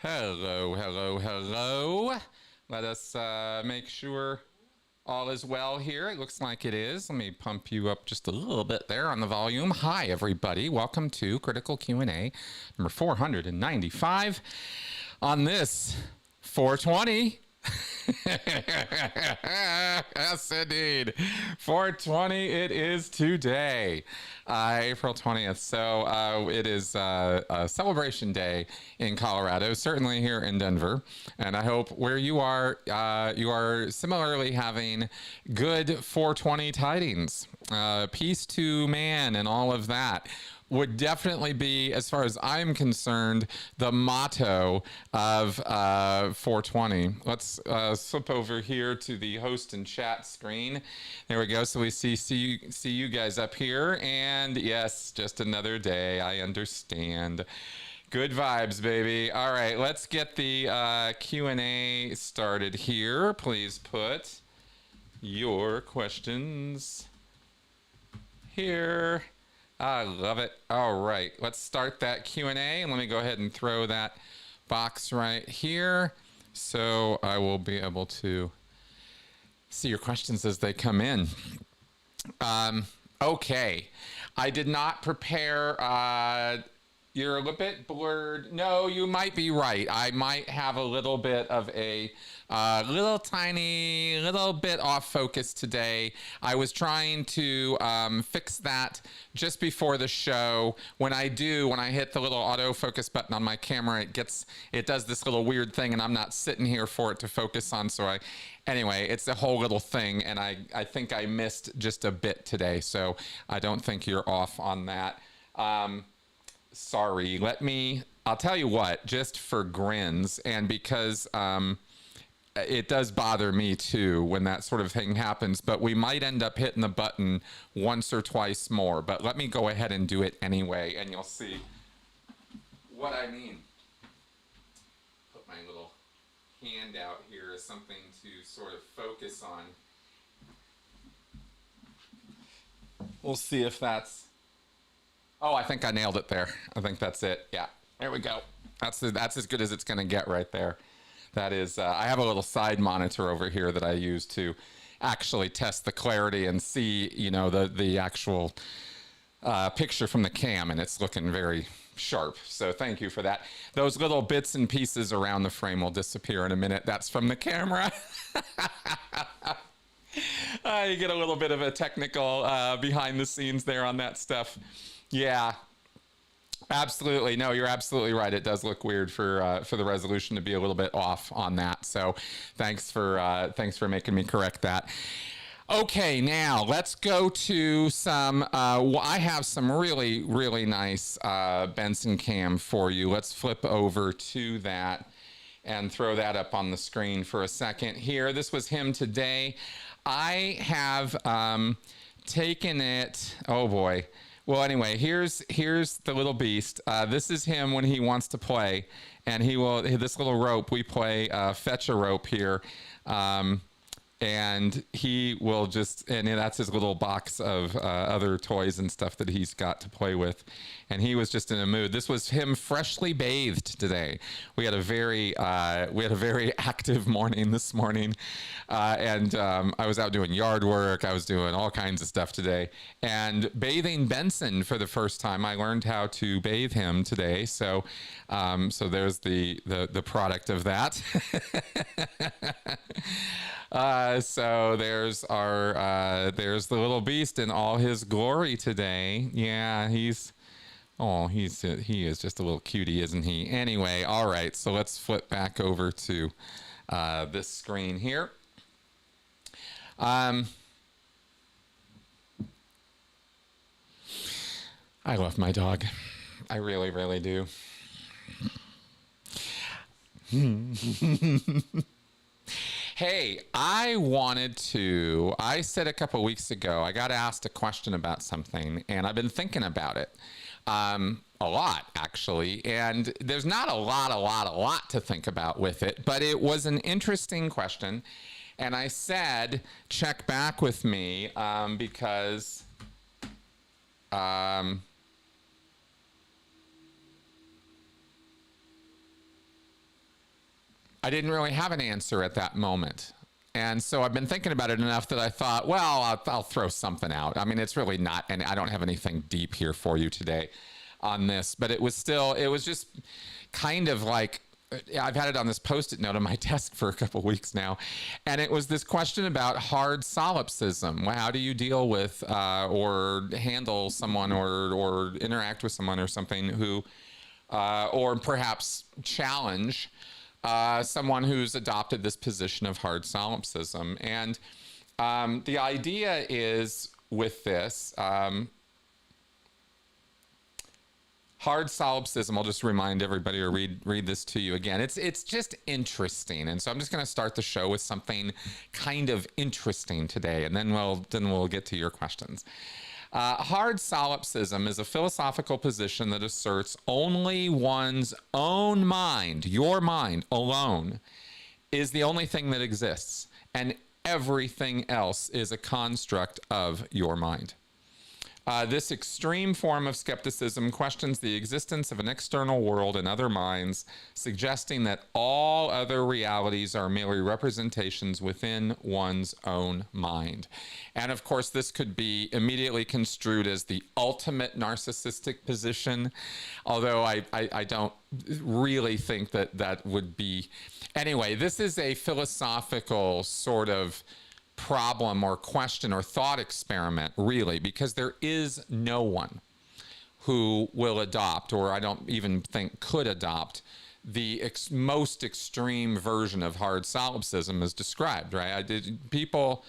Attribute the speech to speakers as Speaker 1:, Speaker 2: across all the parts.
Speaker 1: Hello, hello, hello. Let us make sure all is well here. It looks like it is. Let me pump you up just a little bit there on the volume. Hi, everybody. Welcome to Critical Q&A number 495 on this 420. Yes, indeed. 420 it is today, April 20th. So it is a celebration day in Colorado, certainly here in Denver. And I hope where you are similarly having good 420 tidings. Peace to man and all of that would definitely be, as far as I'm concerned, the motto of 420. Let's slip over here to the host and chat screen. There we go. So we see you guys up here. And yes, just another day. I understand. Good vibes, baby. All right, let's get the Q&A started here. Please put your questions here. I love it. All right, let's start that Q&A, and let me go ahead and throw that box right here so I will be able to see your questions as they come in. Okay, I did not prepare. You're a little bit blurred. No, you might be right. I might have a little bit of a little bit off focus today. I was trying to fix that just before the show. When I hit the little autofocus button on my camera, it does this little weird thing, and I'm not sitting here for it to focus on. So anyway, it's a whole little thing, and I think I missed just a bit today. So I don't think you're off on that. Sorry. I'll tell you what, just for grins, and because it does bother me too when that sort of thing happens, but we might end up hitting the button once or twice more. But let me go ahead and do it anyway, and you'll see what I mean. Put my little hand out here as something to sort of focus on. We'll see if that's... Oh, I think I nailed it there. I think that's it. Yeah, there we go. That's as good as it's going to get right there. That is, I have a little side monitor over here that I use to actually test the clarity and see, the actual picture from the cam, and it's looking very sharp. So thank you for that. Those little bits and pieces around the frame will disappear in a minute. That's from the camera. You get a little bit of a technical behind the scenes there on that stuff. Yeah. Absolutely. No, you're absolutely right. It does look weird for the resolution to be a little bit off on that. So thanks for making me correct that. Okay, now let's go to some, I have some really, really nice Benson cam for you. Let's flip over to that and throw that up on the screen for a second here. This was him today. I have taken it, oh boy. Well, anyway, here's the little beast. This is him when he wants to play, and this little rope, we play fetch a rope here, and he will and that's his little box of other toys and stuff that he's got to play with, and he was just in a mood. This was him freshly bathed today. We had a very active morning this morning, and I was out doing yard work. I was doing all kinds of stuff today, and bathing Benson for the first time. I learned how to bathe him today, so there's the product of that. So there's there's the little beast in all his glory today. Yeah, he is just a little cutie, isn't he? Anyway, all right, so let's flip back over to this screen here. I love my dog. I really, really do. Hey, I said a couple weeks ago, I got asked a question about something, and I've been thinking about it a lot, actually. And there's not a lot to think about with it, but it was an interesting question. And I said, check back with me because I didn't really have an answer at that moment. And so I've been thinking about it enough that I thought, well, I'll throw something out. I mean, it's really not, and I don't have anything deep here for you today on this, but it was just kind of like, I've had it on this Post-it note on my desk for a couple of weeks now, and it was this question about hard solipsism. How do you deal with or handle someone or interact with someone or something who, or perhaps challenge someone who's adopted this position of hard solipsism? And the idea is with this, hard solipsism, I'll just remind everybody or read this to you again. It's just interesting. And so I'm just going to start the show with something kind of interesting today, and then we'll get to your questions. Hard solipsism is a philosophical position that asserts only one's own mind, your mind alone, is the only thing that exists, and everything else is a construct of your mind. This extreme form of skepticism questions the existence of an external world and other minds, suggesting that all other realities are merely representations within one's own mind. And of course, this could be immediately construed as the ultimate narcissistic position, although I don't really think that would be. Anyway, this is a philosophical sort of problem or question or thought experiment, really, because there is no one who will adopt, or I don't even think could adopt, the most extreme version of hard solipsism as described, right? People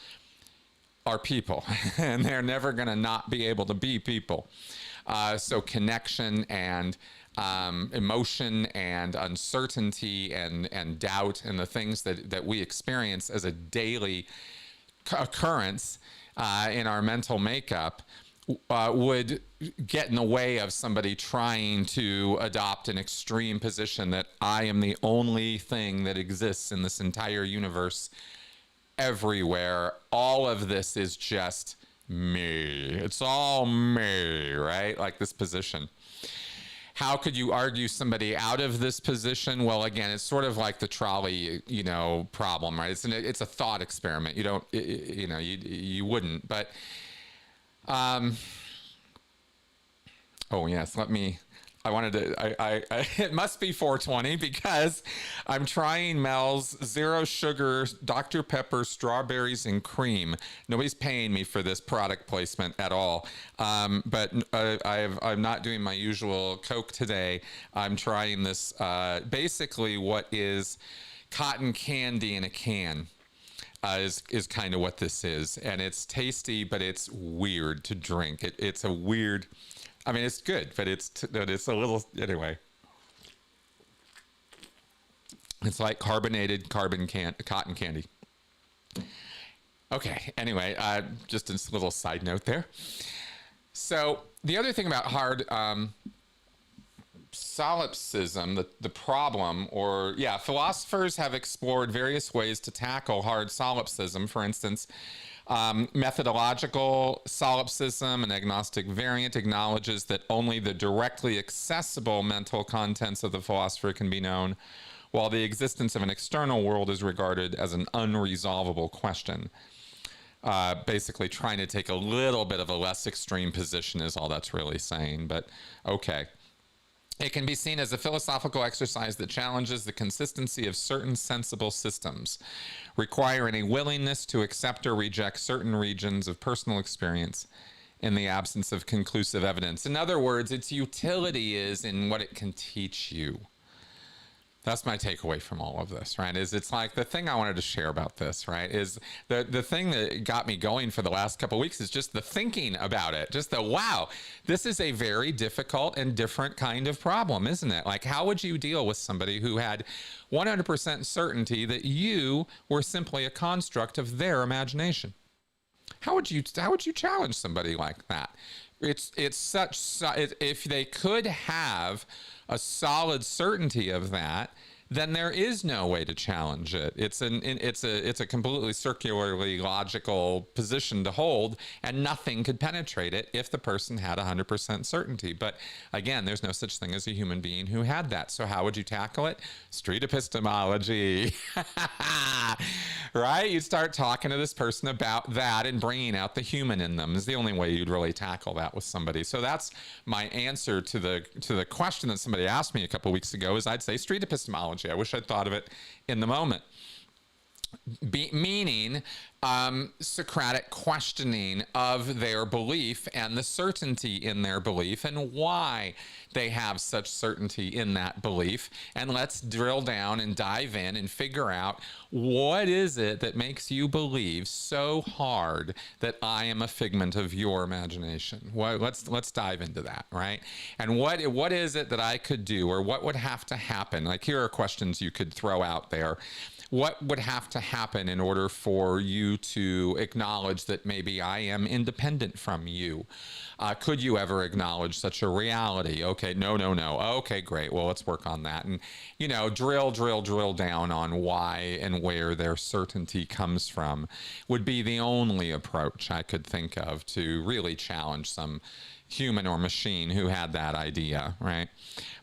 Speaker 1: are people, and they're never going to not be able to be people. So connection and emotion and uncertainty and doubt and the things that we experience as a daily occurrence in our mental makeup would get in the way of somebody trying to adopt an extreme position that I am the only thing that exists in this entire universe everywhere. All of this is just me. It's all me, right? Like this position. How could you argue somebody out of this position? Well, again, it's sort of like the trolley, problem, right? It's a thought experiment. You don't, you wouldn't. But, oh yes, it must be 420 because I'm trying Mel's Zero Sugar Dr. Pepper Strawberries and Cream. Nobody's paying me for this product placement at all. But I'm not doing my usual Coke today. I'm trying this, basically what is cotton candy in a can. Is kind of what this is. And it's tasty, but it's weird to drink. It's a weird... I mean, it's good, but it's a little, anyway. It's like carbonated cotton candy. Okay, anyway, just a little side note there. So the other thing about hard solipsism, the problem, philosophers have explored various ways to tackle hard solipsism. For instance, methodological solipsism, an agnostic variant, acknowledges that only the directly accessible mental contents of the philosopher can be known, while the existence of an external world is regarded as an unresolvable question. Basically trying to take a little bit of a less extreme position is all that's really saying, but okay. It can be seen as a philosophical exercise that challenges the consistency of certain sensible systems, requiring a willingness to accept or reject certain regions of personal experience in the absence of conclusive evidence. In other words, its utility is in what it can teach you. That's my takeaway from all of this, right? It's like the thing I wanted to share about this, right? Is the thing that got me going for the last couple of weeks is just the thinking about it. Just the, wow, this is a very difficult and different kind of problem, isn't it? Like, how would you deal with somebody who had 100% certainty that you were simply a construct of their imagination? How would you challenge somebody like that? If they could have a solid certainty of that, then there is no way to challenge it. It's a completely circularly logical position to hold, and nothing could penetrate it if the person had 100% certainty. But again, there's no such thing as a human being who had that. So how would you tackle it? Street epistemology. Right? You'd start talking to this person about that and bringing out the human in them is the only way you'd really tackle that with somebody. So that's my answer to the question that somebody asked me a couple weeks ago, is I'd say street epistemology. I wish I'd thought of it in the moment. Meaning Socratic questioning of their belief and the certainty in their belief and why they have such certainty in that belief. And let's drill down and dive in and figure out, what is it that makes you believe so hard that I am a figment of your imagination? Well, let's dive into that, right? And what is it that I could do, or what would have to happen? Like, here are questions you could throw out there. What would have to happen in order for you to acknowledge that maybe I am independent from you? Could you ever acknowledge such a reality? Okay, no. Okay, great. Well, let's work on that. And, drill down on why and where their certainty comes from would be the only approach I could think of to really challenge some human or machine who had that idea, right?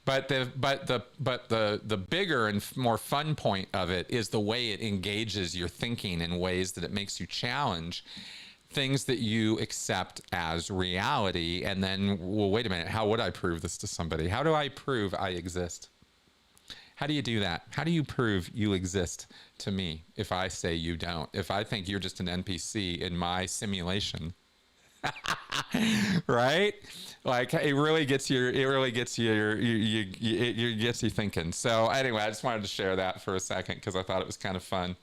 Speaker 1: But the bigger and more fun point of it is the way it engages your thinking in ways that it makes you challenge things that you accept as reality. And then, well, wait a minute, how would I prove this to somebody? How do I prove I exist? How do you do that? How do you prove you exist to me if I say you don't? If I think you're just an NPC in my simulation? Right? Like, it really gets you thinking. So anyway, I just wanted to share that for a second because I thought it was kind of fun.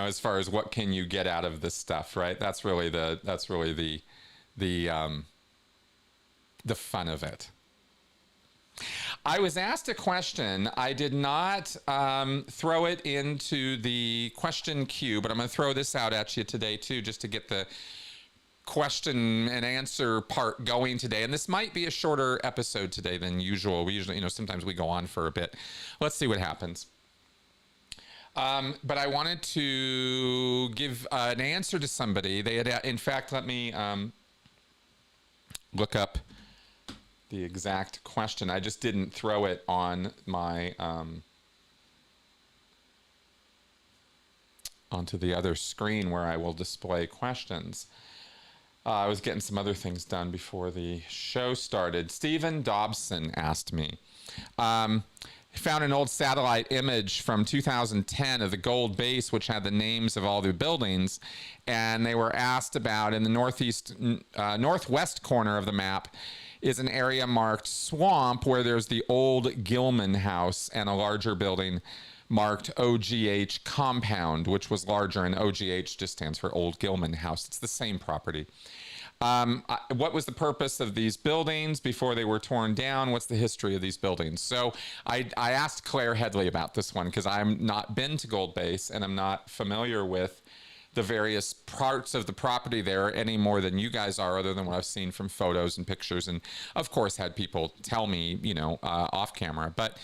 Speaker 1: As far as what can you get out of this stuff, right? That's really the fun of it. I was asked a question. I did not throw it into the question queue, but I'm going to throw this out at you today too, just to get the question and answer part going today. And this might be a shorter episode today than usual. We usually, sometimes we go on for a bit. Let's see what happens. But I wanted to give an answer to somebody. They had, in fact, let me look up the exact question. I just didn't throw it on my onto the other screen where I will display questions. I was getting some other things done before the show started. Stephen Dobson asked me. He found an old satellite image from 2010 of the gold base, which had the names of all the buildings, and they were asked about in the northwest corner of the map is an area marked swamp, where there's the old Gilman house and a larger building marked OGH compound, which was larger, and OGH just stands for Old Gilman House. It's the same property. What was the purpose of these buildings before they were torn down? What's the history of these buildings? So I asked Claire Headley about this one because I'm not been to Gold Base and I'm not familiar with the various parts of the property there any more than you guys are, other than what I've seen from photos and pictures, and of course had people tell me, off camera. But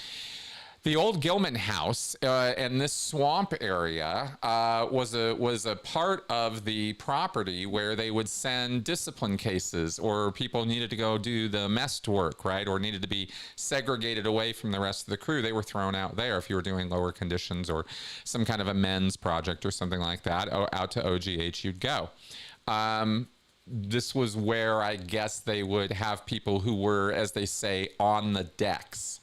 Speaker 1: the old Gilman house and this swamp area was a part of the property where they would send discipline cases, or people needed to go do the mess work, right? Or needed to be segregated away from the rest of the crew. They were thrown out there if you were doing lower conditions or some kind of a men's project or something like that. Out to OGH you'd go. This was where I guess they would have people who were, as they say, on the decks.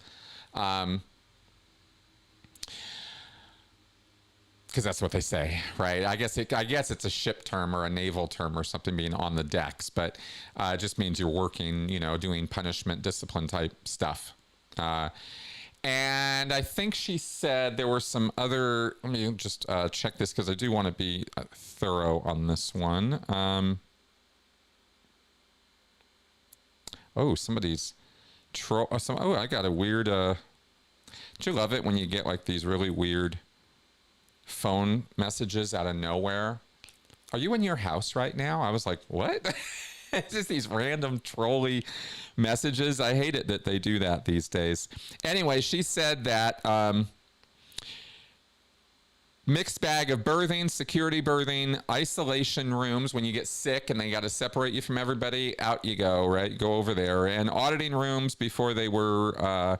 Speaker 1: Because that's what they say, right? I guess it's a ship term or a naval term or something, being on the decks, but it just means you're working, doing punishment, discipline type stuff. And I think she said there were some other. Let me just check this because I do want to be thorough on this one. Somebody's troll. I got a weird. Don't you love it when you get like these really weird phone messages out of nowhere? Are you in your house right now? I was like, what? It's just these random trolly messages. I hate it that they do that these days. Anyway, she said that mixed bag of birthing, security birthing, isolation rooms when you get sick and they got to separate you from everybody. Out you go, right? Go over there. And auditing rooms before they were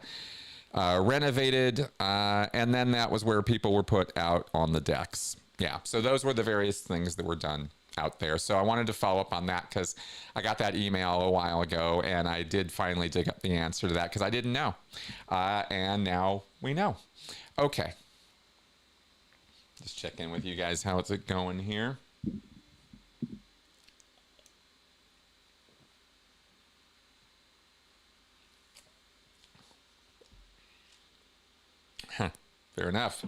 Speaker 1: renovated. And then that was where people were put out on the decks. Yeah. So those were the various things that were done out there. So I wanted to follow up on that because I got that email a while ago and I did finally dig up the answer to that because I didn't know. And now we know. Okay. Just check in with you guys. How's it going here? Huh, fair enough.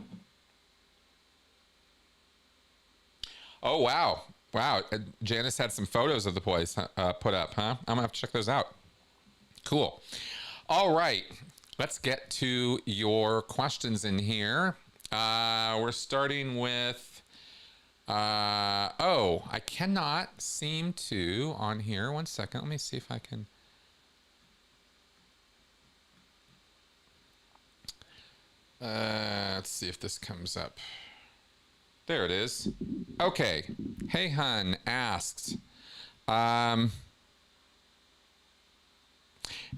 Speaker 1: Oh, wow. Wow. Janice had some photos of the place put up, huh? I'm going to have to check those out. Cool. All right. Let's get to your questions in here. We're starting with, oh, I cannot seem to on here. One second. Let me see if I can. Let's see if this comes up. There it is. Okay. Hey Hun asks,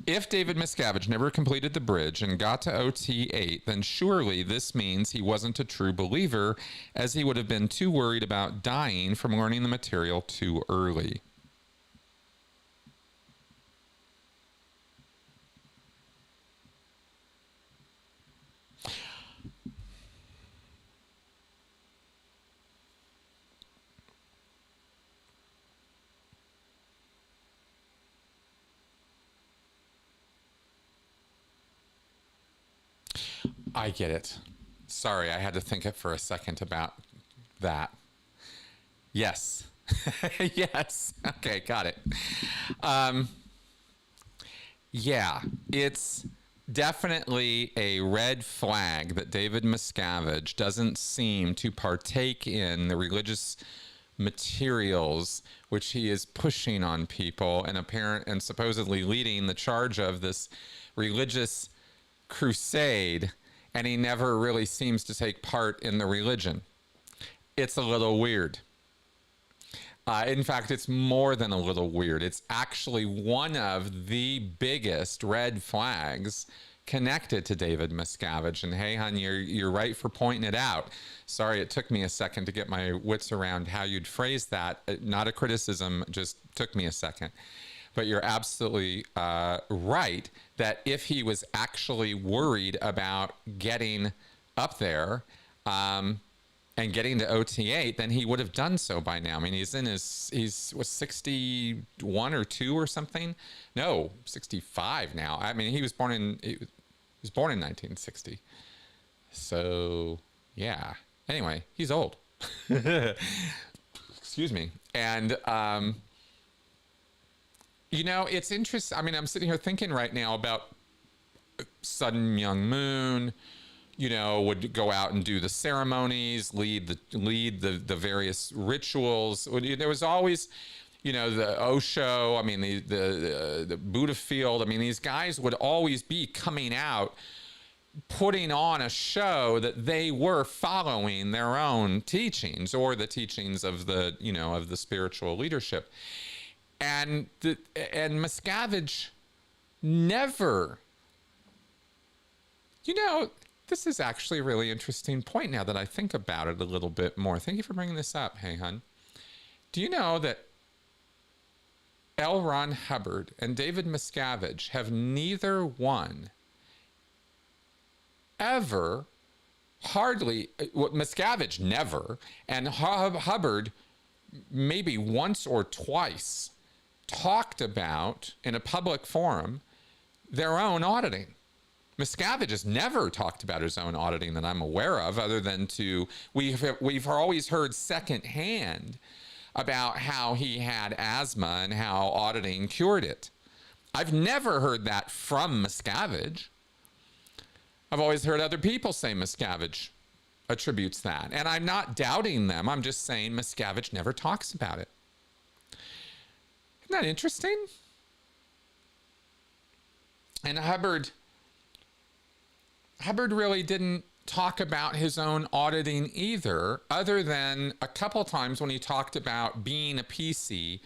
Speaker 1: if David Miscavige never completed the bridge and got to OT 8, then surely this means he wasn't a true believer, as he would have been too worried about dying from learning the material too early. I get it. Sorry, I had to think it for a second about that. Yes. Yes. Okay, got it. Yeah, it's definitely a red flag that David Miscavige doesn't seem to partake in the religious materials which he is pushing on people and supposedly leading the charge of this religious crusade, and he never really seems to take part in the religion. It's a little weird. In fact, it's more than a little weird. It's actually one of the biggest red flags connected to David Miscavige. And hey, hon, you're right for pointing it out. Sorry, it took me a second to get my wits around how you'd phrase that. Not a criticism, just took me a second. But you're absolutely right that if he was actually worried about getting up there and getting to OT8, then he would have done so by now. I mean, he's 61 or 2 or something. No, 65 now. I mean, he was born in 1960. So yeah. Anyway, he's old. Excuse me. And you know, it's interesting. I mean, I'm sitting here thinking right now about sudden young moon, you know, would go out and do the ceremonies, lead the various rituals. There was always, you know, the Osho, I mean, the Buddha field. I mean, these guys would always be coming out, putting on a show that they were following their own teachings or the teachings of the, you know, of the spiritual leadership. And Miscavige never, you know, this is actually a really interesting point now that I think about it a little bit more. Thank you for bringing this up, hey, hun. Do you know that L. Ron Hubbard and David Miscavige have neither one ever, hardly, Miscavige never, and Hubbard maybe once or twice talked about in a public forum their own auditing. Miscavige has never talked about his own auditing that I'm aware of, other than we've always heard secondhand about how he had asthma and how auditing cured it. I've never heard that from Miscavige. I've always heard other people say Miscavige attributes that. And I'm not doubting them. I'm just saying Miscavige never talks about it. Isn't that interesting? And Hubbard really didn't talk about his own auditing either, other than a couple times when he talked about being a PC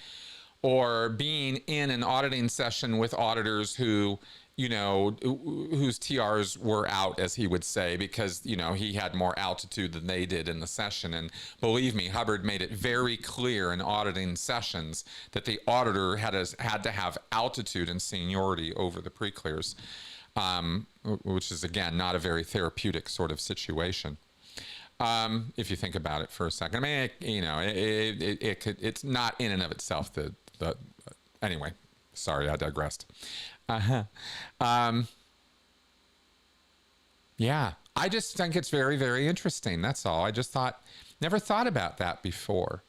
Speaker 1: or being in an auditing session with auditors who, you know, whose TRs were out, as he would say, because, you know, he had more altitude than they did in the session. And believe me, Hubbard made it very clear in auditing sessions that the auditor had to have altitude and seniority over the pre-clears, which is, again, not a very therapeutic sort of situation. If you think about it for a second. I mean, you know, it's not in and of itself anyway, sorry, I digressed. Yeah, I just think it's very, very interesting. That's all. I just never thought about that before.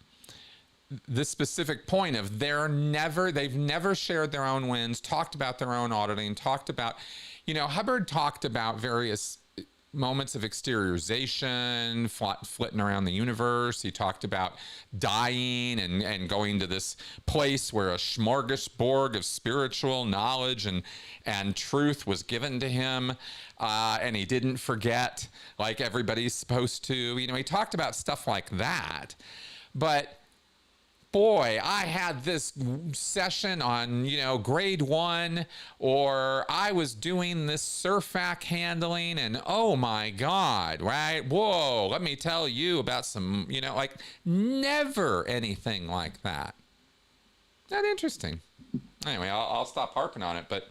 Speaker 1: This specific point of they've never shared their own wins, talked about their own auditing, talked about, you know, Hubbard talked about various moments of exteriorization, flitting around the universe. He talked about dying and going to this place where a smorgasbord of spiritual knowledge and truth was given to him, and he didn't forget like everybody's supposed to. You know, he talked about stuff like that. But boy, I had this session on, you know, grade 1, or I was doing this surfac handling, and oh my God, right? Whoa, let me tell you about some, you know, like never anything like that. Not interesting. Anyway, I'll stop harping on it, but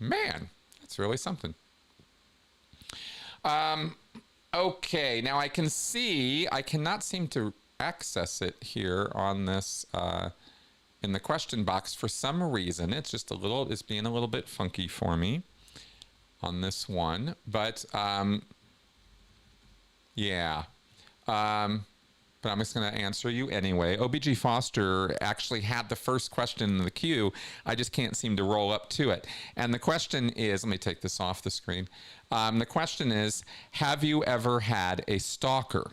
Speaker 1: man, that's really something. Okay, now I cannot seem to access it here on this in the question box for some reason. It's being a little bit funky for me on this one, but yeah, but I'm just going to answer you anyway. OBG Foster actually had the first question in the queue. I just can't seem to roll up to it. And the question is, let me take this off the screen. The question is, have you ever had a stalker?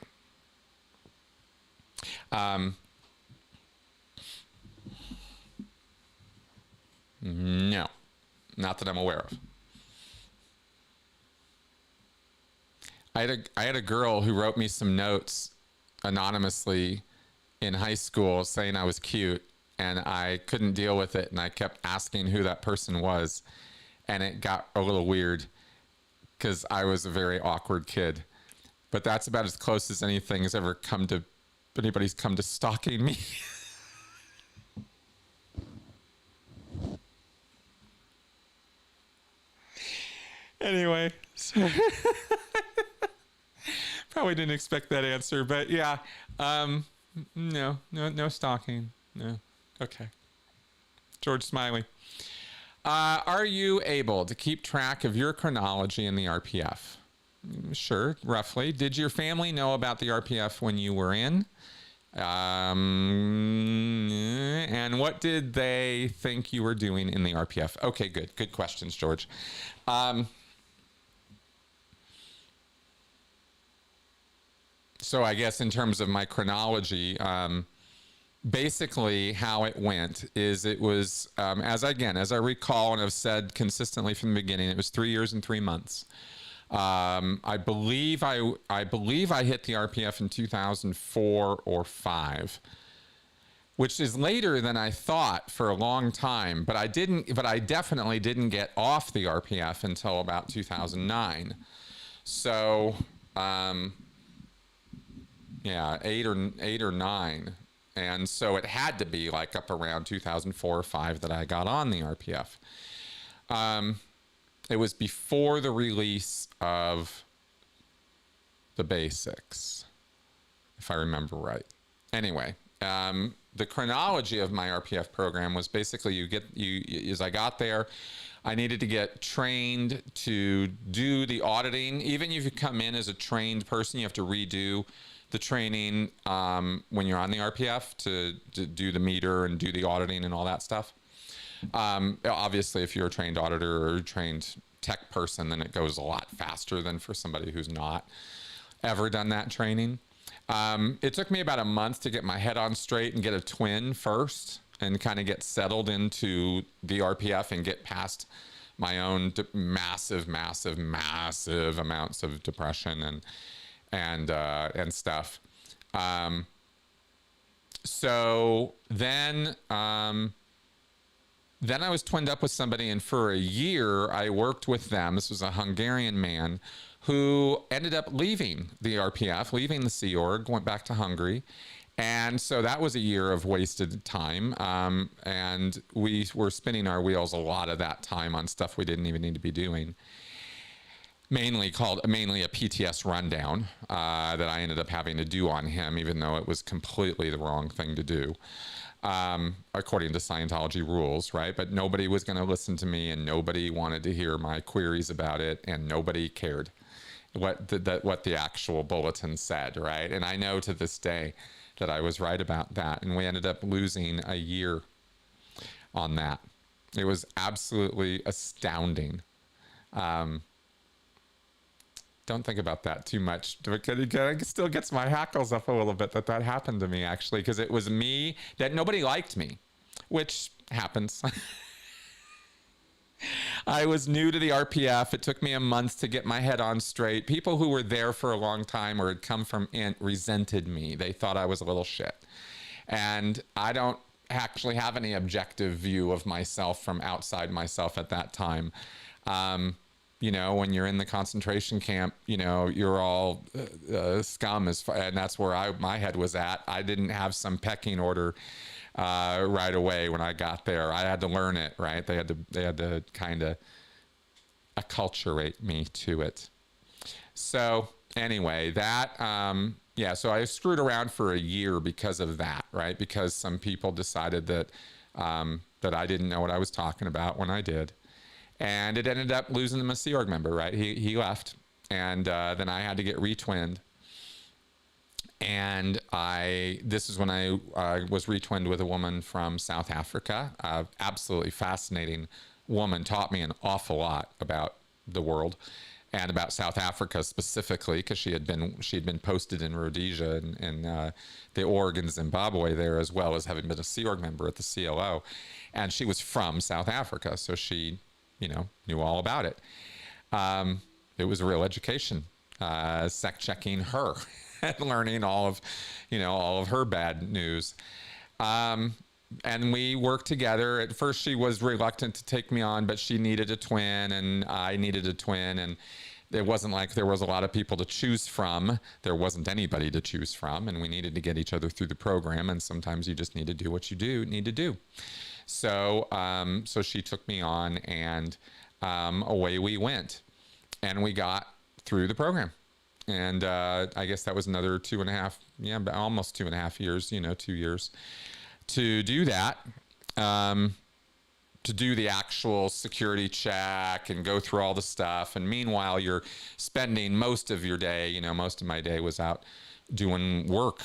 Speaker 1: No, not that I'm aware of. I had a girl who wrote me some notes anonymously in high school saying I was cute, and I couldn't deal with it, and I kept asking who that person was, and it got a little weird because I was a very awkward kid. But that's about as close as anybody's come to stalking me. Anyway, so probably didn't expect that answer, but yeah, no stalking, no. Okay. George Smiley. Are you able to keep track of your chronology in the RPF? Sure, roughly. Did your family know about the RPF when you were in? And what did they think you were doing in the RPF? Okay, good. Good questions, George. So I guess in terms of my chronology, basically how it went is it was, as I recall and have said consistently from the beginning, it was 3 years and 3 months. I believe I hit the RPF in 2004 or 5, which is later than I thought for a long time. But I definitely didn't get off the RPF until about 2009. So, yeah, eight or 9. And so it had to be like up around 2004 or 5 that I got on the RPF. It was before the release of the basics, if I remember right. Anyway, the chronology of my RPF program was basically as I got there, I needed to get trained to do the auditing. Even if you come in as a trained person, you have to redo the training when you're on the RPF to do the meter and do the auditing and all that stuff. Obviously, if you're a trained auditor or a trained tech person, then it goes a lot faster than for somebody who's not ever done that training. It took me about a month to get my head on straight and get a twin first. and kind of get settled into the RPF and get past my own massive amounts of depression and stuff. So then I was twinned up with somebody, and for a year I worked with them. This was a Hungarian man who ended up leaving the RPF, leaving the Sea Org, went back to Hungary. And so that was a year of wasted time. And we were spinning our wheels a lot of that time on stuff we didn't even need to be doing. Mainly a PTS rundown that I ended up having to do on him, even though it was completely the wrong thing to do, according to Scientology rules, right? But nobody was going to listen to me, and nobody wanted to hear my queries about it, and nobody cared what the actual bulletin said, right? And I know to this day that I was right about that, and we ended up losing a year on that. It was absolutely astounding. Don't think about that too much. It still gets my hackles up a little bit that happened to me, actually, because it was me that nobody liked me, which happens. I was new to the RPF. It took me a month to get my head on straight. People who were there for a long time or had come from in resented me. They thought I was a little shit. And I don't actually have any objective view of myself from outside myself at that time. You know, when you're in the concentration camp, you know, you're all scum, and that's where my head was at. I didn't have some pecking order right away when I got there. I had to learn it, right? They had to kind of acculturate me to it. So anyway, that so I screwed around for a year because of that, right? Because some people decided that that I didn't know what I was talking about when I did. And it ended up losing him a Sea Org member, right? He left, and then I had to get retwinned. And this is when I was retwinned with a woman from South Africa. Absolutely fascinating woman, taught me an awful lot about the world and about South Africa specifically, because she had been posted in Rhodesia and the org in Zimbabwe there, as well as having been a Sea Org member at the CLO. And she was from South Africa, so she, you know, knew all about it. It was a real education, sec checking her and learning all of her bad news. And we worked together. At first, she was reluctant to take me on, but she needed a twin, and I needed a twin. And it wasn't like there was a lot of people to choose from. There wasn't anybody to choose from, and we needed to get each other through the program. And sometimes you just need to do what you need to do. So, so she took me on, and away we went, and we got through the program. And I guess that was another almost 2.5 years, 2 years to do that, to do the actual security check and go through all the stuff. And meanwhile, you're spending most of your day, most of my day was out doing work,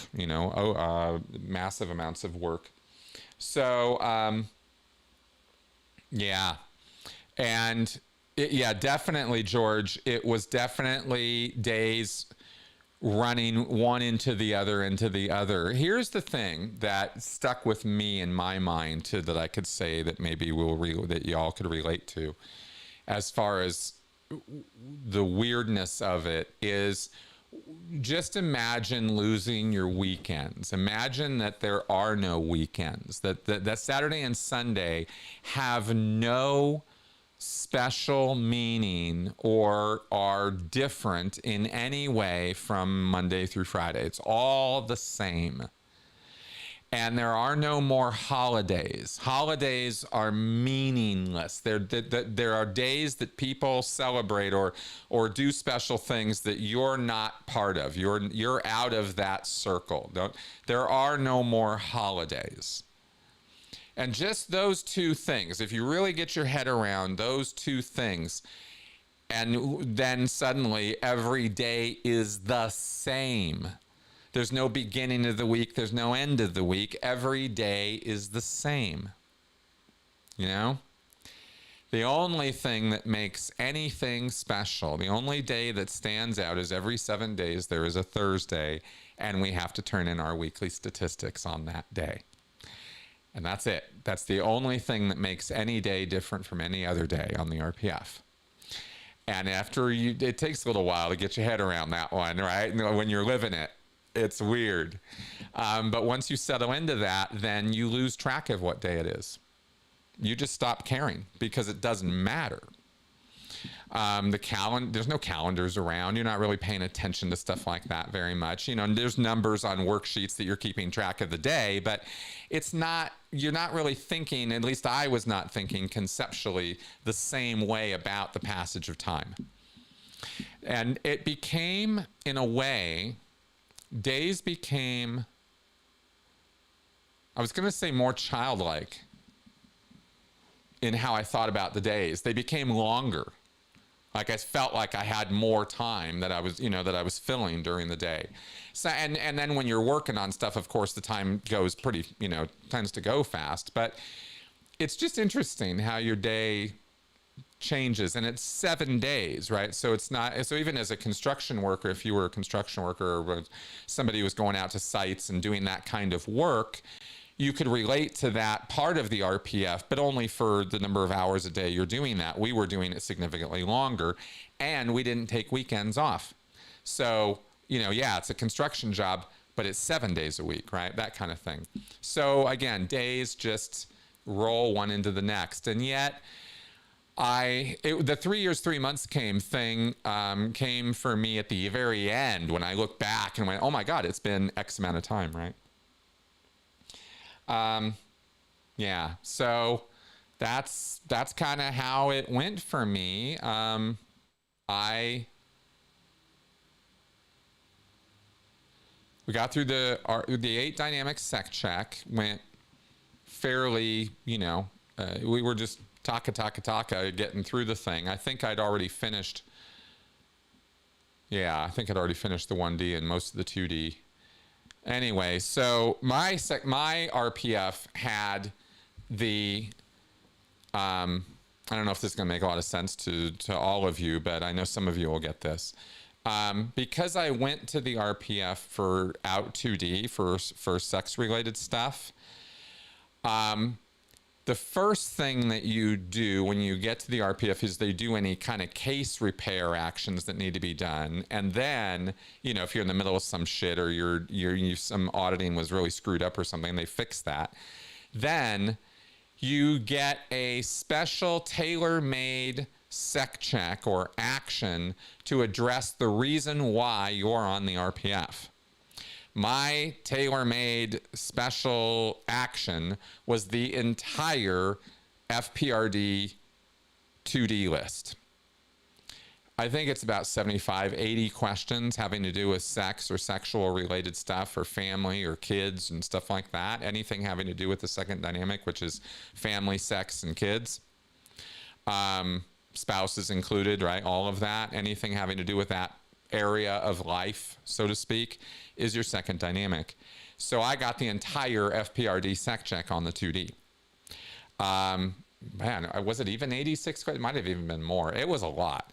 Speaker 1: massive amounts of work. So, yeah. And definitely, George, it was definitely days running one into the other. Here's the thing that stuck with me in my mind too, that I could say that maybe that y'all could relate to, as far as the weirdness of it, is just imagine losing your weekends. Imagine that there are no weekends, that Saturday and Sunday have no special meaning or are different in any way from Monday through Friday. It's all the same. And there are no more holidays. Holidays are meaningless. There are days that people celebrate or do special things that you're not part of. You're out of that circle. There are no more holidays. And just those two things, if you really get your head around those two things, and then suddenly every day is the same. There's no beginning of the week. There's no end of the week. Every day is the same. The only thing that makes anything special, the only day that stands out, is every 7 days there is a Thursday, and we have to turn in our weekly statistics on that day. And that's it. That's the only thing that makes any day different from any other day on the RPF. And after it takes a little while to get your head around that one, right? When you're living it, it's weird. But once you settle into that, then you lose track of what day it is. You just stop caring because it doesn't matter. There's no calendars around. You're not really paying attention to stuff like that very much. And there's numbers on worksheets that you're keeping track of the day, but you're not really thinking, at least I was not thinking conceptually the same way about the passage of time. And it became, in a way, days became, I was going to say more childlike in how I thought about the days. They became longer. Like I felt like I had more time that I was filling during the day. So, and then when you're working on stuff, of course, the time goes pretty, tends to go fast. But it's just interesting how your day changes, and it's 7 days, right? So it's not, so even as a construction worker, if you were a construction worker or somebody who was going out to sites and doing that kind of work, you could relate to that part of the RPF, but only for the number of hours a day you're doing that. We were doing it significantly longer, and we didn't take weekends off. So, it's a construction job, but it's 7 days a week, right? That kind of thing. So again, days just roll one into the next. And yet, the 3 years, 3 months came for me at the very end when I looked back and went, oh my God, it's been X amount of time, right? So that's kind of how it went for me. We got through the 8 dynamic sec check, went fairly, we were just taka getting through the thing. I think I'd already finished. Yeah, I think I'd already finished the 1D and most of the 2D. Anyway, so my RPF had the, I don't know if this is going to make a lot of sense to all of you, but I know some of you will get this. Because I went to the RPF for out 2D for sex-related stuff, the first thing that you do when you get to the RPF is they do any kind of case repair actions that need to be done. And then, if you're in the middle of some shit or some auditing was really screwed up or something, they fix that. Then you get a special tailor-made sec check or action to address the reason why you're on the RPF. My tailor-made special action was the entire FPRD 2D list. I think it's about 75, 80 questions having to do with sex or sexual related stuff or family or kids and stuff like that. Anything having to do with the second dynamic, which is family, sex, and kids. Spouses included, right? All of that. Anything having to do with that area of life, so to speak, is your second dynamic. So I got the entire FPRD sec check on the 2D. Man, was it even 86? It might have even been more. It was a lot.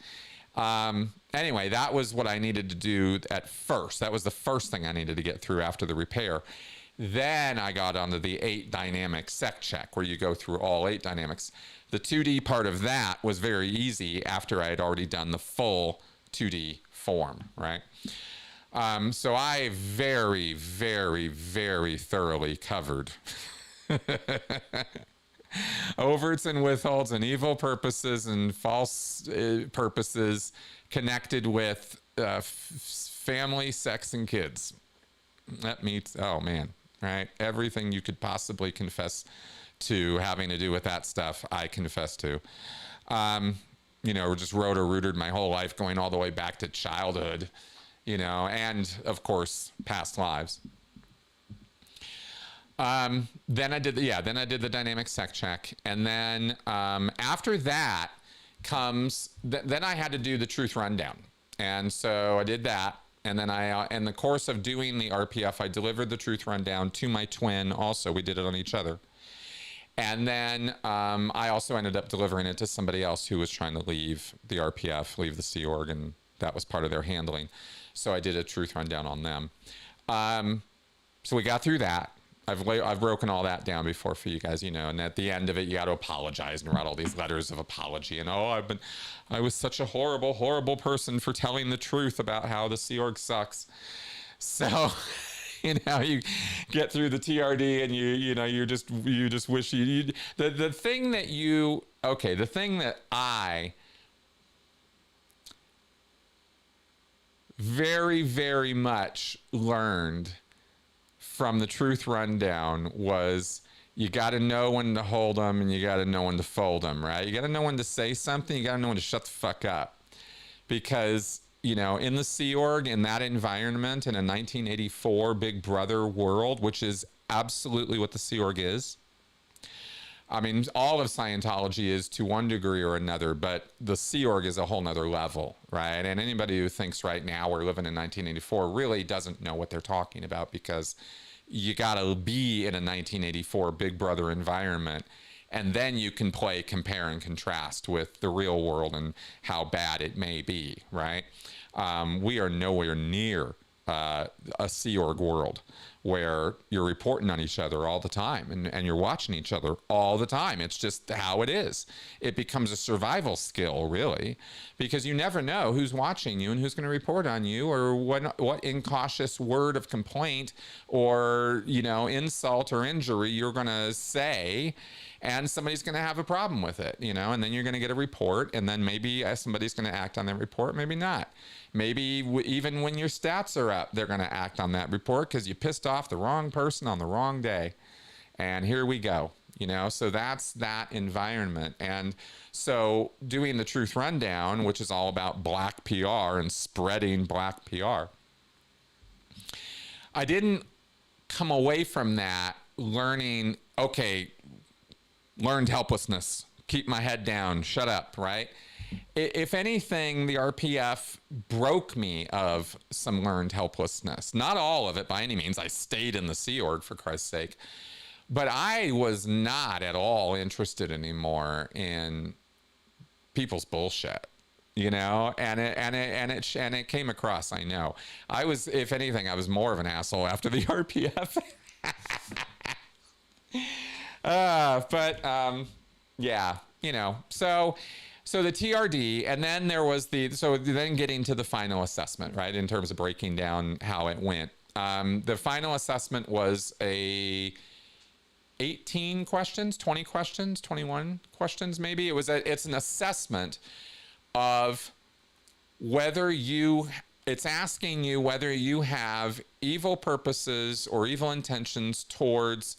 Speaker 1: Anyway, that was what I needed to do at first. That was the first thing I needed to get through after the repair. Then I got onto the 8 dynamic sec check, where you go through all 8 dynamics. The 2D part of that was very easy after I had already done the full 2D form, right? So I very, very, very thoroughly covered overts and withholds and evil purposes and false purposes connected with family, sex, and kids. That means, oh man, right? Everything you could possibly confess to having to do with that stuff, I confess to. Just roto-rooted my whole life, going all the way back to childhood, and of course, past lives. Then I did the dynamic sec check. And then after that comes, then I had to do the truth rundown. And so I did that. And then in the course of doing the RPF, I delivered the truth rundown to my twin also. We did it on each other. And then I also ended up delivering it to somebody else who was trying to leave the RPF, leave the Sea Org, and that was part of their handling. So I did a truth rundown on them. So we got through that. I've broken all that down before for you guys, and at the end of it, you got to apologize and write all these letters of apology. And I was such a horrible, horrible person for telling the truth about how the Sea Org sucks. So, you get through the TRD and you just wish the thing that I very, very much learned from the truth rundown was you got to know when to hold them and you got to know when to fold them, right? You got to know when to say something. You got to know when to shut the fuck up. Because, in the Sea Org, in that environment, in a 1984 Big Brother world, which is absolutely what the Sea Org is. I mean, all of Scientology is to one degree or another, but the Sea Org is a whole nother level, right? And anybody who thinks right now we're living in 1984 really doesn't know what they're talking about, because you got to be in a 1984 Big Brother environment, and then you can play compare and contrast with the real world and how bad it may be, right? We are nowhere near a Sea Org world where you're reporting on each other all the time and you're watching each other all the time. It's just how it is. It becomes a survival skill, really, because you never know who's watching you and who's going to report on you, or what incautious word of complaint or, insult or injury you're going to say, and somebody's going to have a problem with it, and then you're going to get a report, and then maybe somebody's going to act on that report, maybe not. Maybe even when your stats are up, they're going to act on that report because you pissed off the wrong person on the wrong day. And here we go, so that's that environment. And so doing the Truth Rundown, which is all about black PR and spreading black PR, I didn't come away from that learned helplessness, keep my head down, shut up, right? If anything, the RPF broke me of some learned helplessness. Not all of it by any means. I stayed in the Sea Org, for Christ's sake. But I was not at all interested anymore in people's bullshit, and it came across, I know. I was, if anything, I was more of an asshole after the RPF. So the TRD, and then there was then getting to the final assessment, right, in terms of breaking down how it went. The final assessment was 18 questions, 20 questions, 21 questions maybe. It's an assessment of it's asking you whether you have evil purposes or evil intentions towards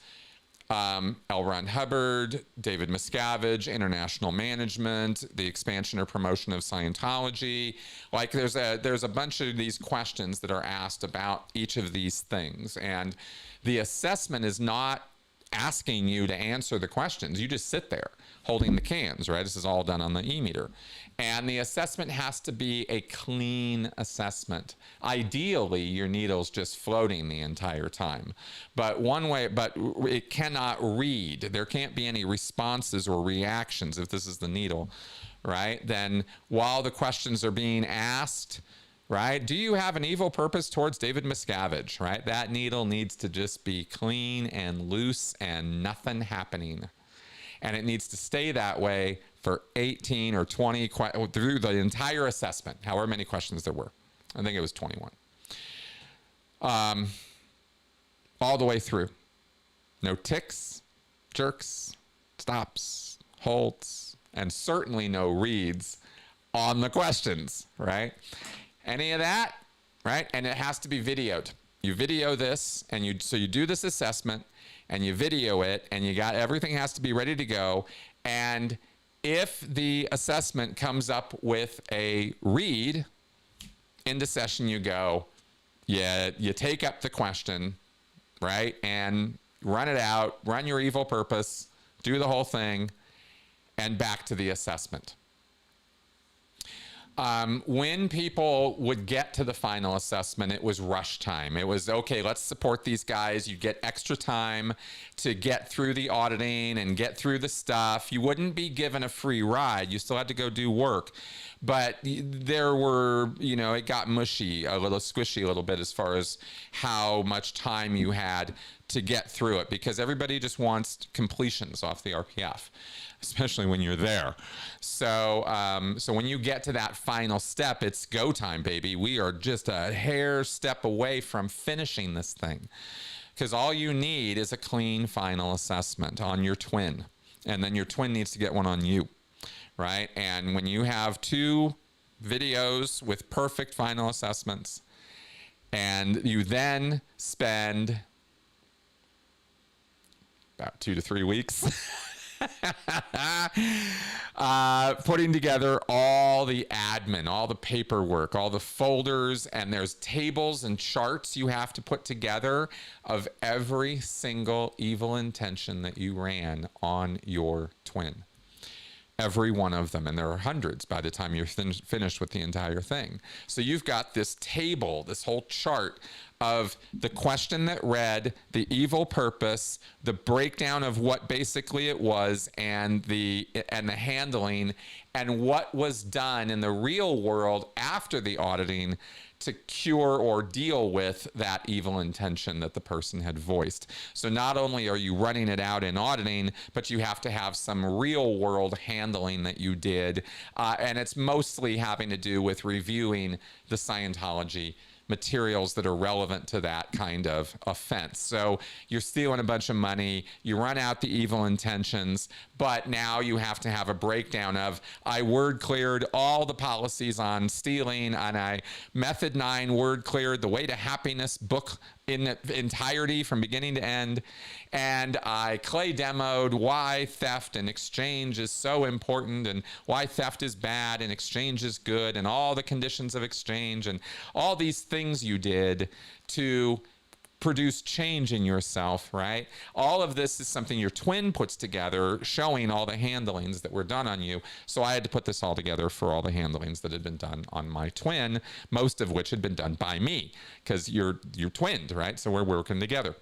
Speaker 1: L. Ron Hubbard, David Miscavige, international management, the expansion or promotion of Scientology. Like there's a bunch of these questions that are asked about each of these things. And the assessment is not asking you to answer the questions. You just sit there holding the cans, right? This is all done on the e-meter. And the assessment has to be a clean assessment. Ideally, your needle's just floating the entire time. But it cannot read. There can't be any responses or reactions if this is the needle, right? Then while the questions are being asked, right? Do you have an evil purpose towards David Miscavige, right? That needle needs to just be clean and loose and nothing happening. And it needs to stay that way for 18 or 20 through the entire assessment, however many questions there were. I think it was 21. All the way through. No ticks, jerks, stops, holds, and certainly no reads on the questions, right? Any of that, right? And it has to be videoed. You video this, and you do this assessment, and you video it, and everything has to be ready to go. And if the assessment comes up with a read, into session you go, you take up the question, right? And run it out, run your evil purpose, do the whole thing, and back to the assessment. When people would get to the final assessment, it was rush time. It was, okay, let's support these guys. You get extra time to get through the auditing and get through the stuff. You wouldn't be given a free ride. You still had to go do work. But there were, it got mushy, a little squishy a little bit as far as how much time you had to get through it, because everybody just wants completions off the RPF, especially when you're there. So, so when you get to that final step, it's go time, baby. We are just a hair step away from finishing this thing, because all you need is a clean final assessment on your twin, and then your twin needs to get one on you, right? And when you have 2 videos with perfect final assessments, and you then spend about 2 to 3 weeks putting together all the admin, all the paperwork, all the folders, and there's tables and charts you have to put together of every single evil intention that you ran on your twin. Every one of them, and there are hundreds by the time you're finished with the entire thing. So you've got this table, this whole chart of the question that read, the evil purpose, the breakdown of what basically it was, and the handling, and what was done in the real world after the auditing to cure or deal with that evil intention that the person had voiced. So not only are you running it out in auditing, but you have to have some real world handling that you did. And it's mostly having to do with reviewing the Scientology materials that are relevant to that kind of offense. So you're stealing a bunch of money, you run out the evil intentions, but now you have to have a breakdown of, I word cleared all the policies on stealing, and I method 9 word cleared the Way to Happiness book in entirety from beginning to end, and I clay demoed why theft and exchange is so important, and why theft is bad and exchange is good, and all the conditions of exchange, and all these things you did to produce change in yourself, right? All of this is something your twin puts together, showing all the handlings that were done on you. So I had to put this all together for all the handlings that had been done on my twin, most of which had been done by me, because you're twinned, right? So we're working together.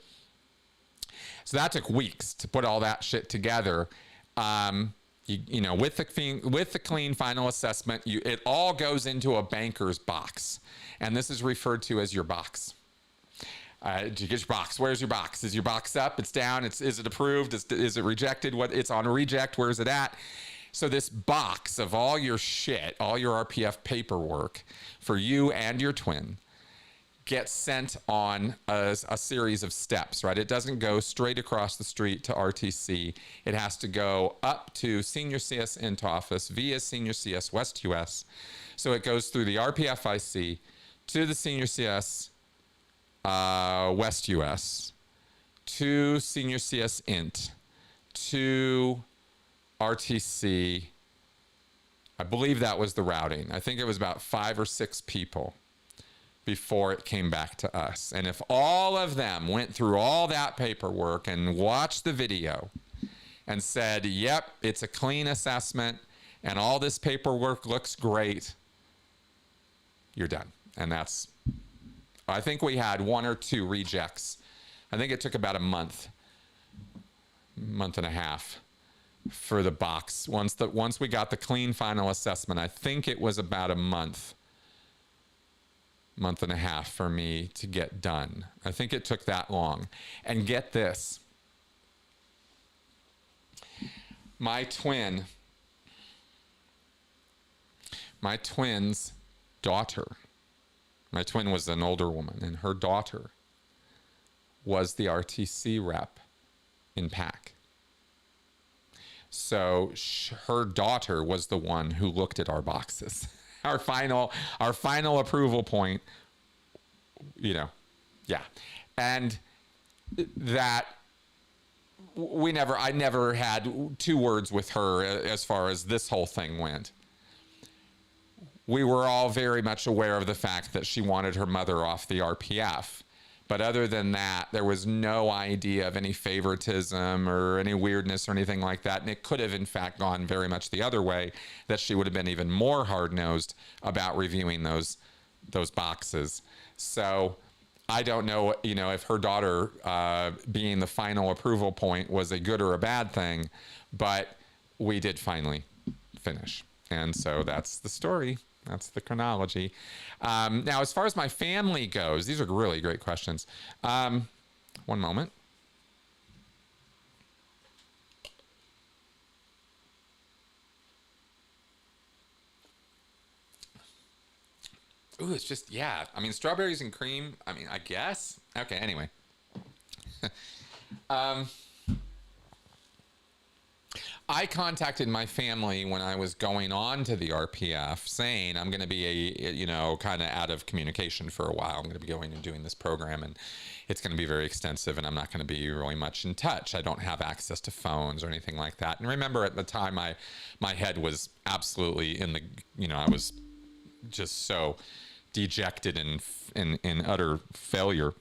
Speaker 1: So that took weeks to put all that shit together. You know, with the clean final assessment, it all goes into a banker's box, and this is referred to as your box. Did you get your box? Where's your box? Is your box up? It's down? Is it approved? Is it rejected? It's on reject. Where's it at? So this box of all your shit, all your RPF paperwork for you and your twin, gets sent on a series of steps, right? It doesn't go straight across the street to RTC. It has to go up to Senior CS Int Office via Senior CS West US. So it goes through the RPF-IC to the Senior CS West US, to Senior CS Int, to RTC. I believe that was the routing. I think it was about 5 or 6 people before it came back to us. And if all of them went through all that paperwork and watched the video and said, yep, it's a clean assessment and all this paperwork looks great, you're done. And that's, I think we had 1 or 2 rejects. I think it took about a month and a half for the box. Once we got the clean final assessment, I think it was about a month and a half for me to get done. I think it took that long. And get this, my twin's daughter, my twin was an older woman, and her daughter was the RTC rep in PAC. So her daughter was the one who looked at our boxes. Our final approval point, you know, yeah. And that I never had 2 words with her as far as this whole thing went. We were all very much aware of the fact that she wanted her mother off the RPF. But other than that, there was no idea of any favoritism or any weirdness or anything like that. And it could have, in fact, gone very much the other way, that she would have been even more hard-nosed about reviewing those boxes. So I don't know, you know, if her daughter being the final approval point was a good or a bad thing, but we did finally finish. And so that's the story. That's the chronology. Now, as far as my family goes, these are really great questions. One moment. Ooh, it's just, yeah. I mean, strawberries and cream. I mean, I guess. Okay, anyway. I contacted my family when I was going on to the RPF saying I'm going to be kind of out of communication for a while. I'm going to be going and doing this program, and it's going to be very extensive, and I'm not going to be really much in touch. I don't have access to phones or anything like that. And remember, at the time, my head was absolutely in the, I was just so dejected and in utter failure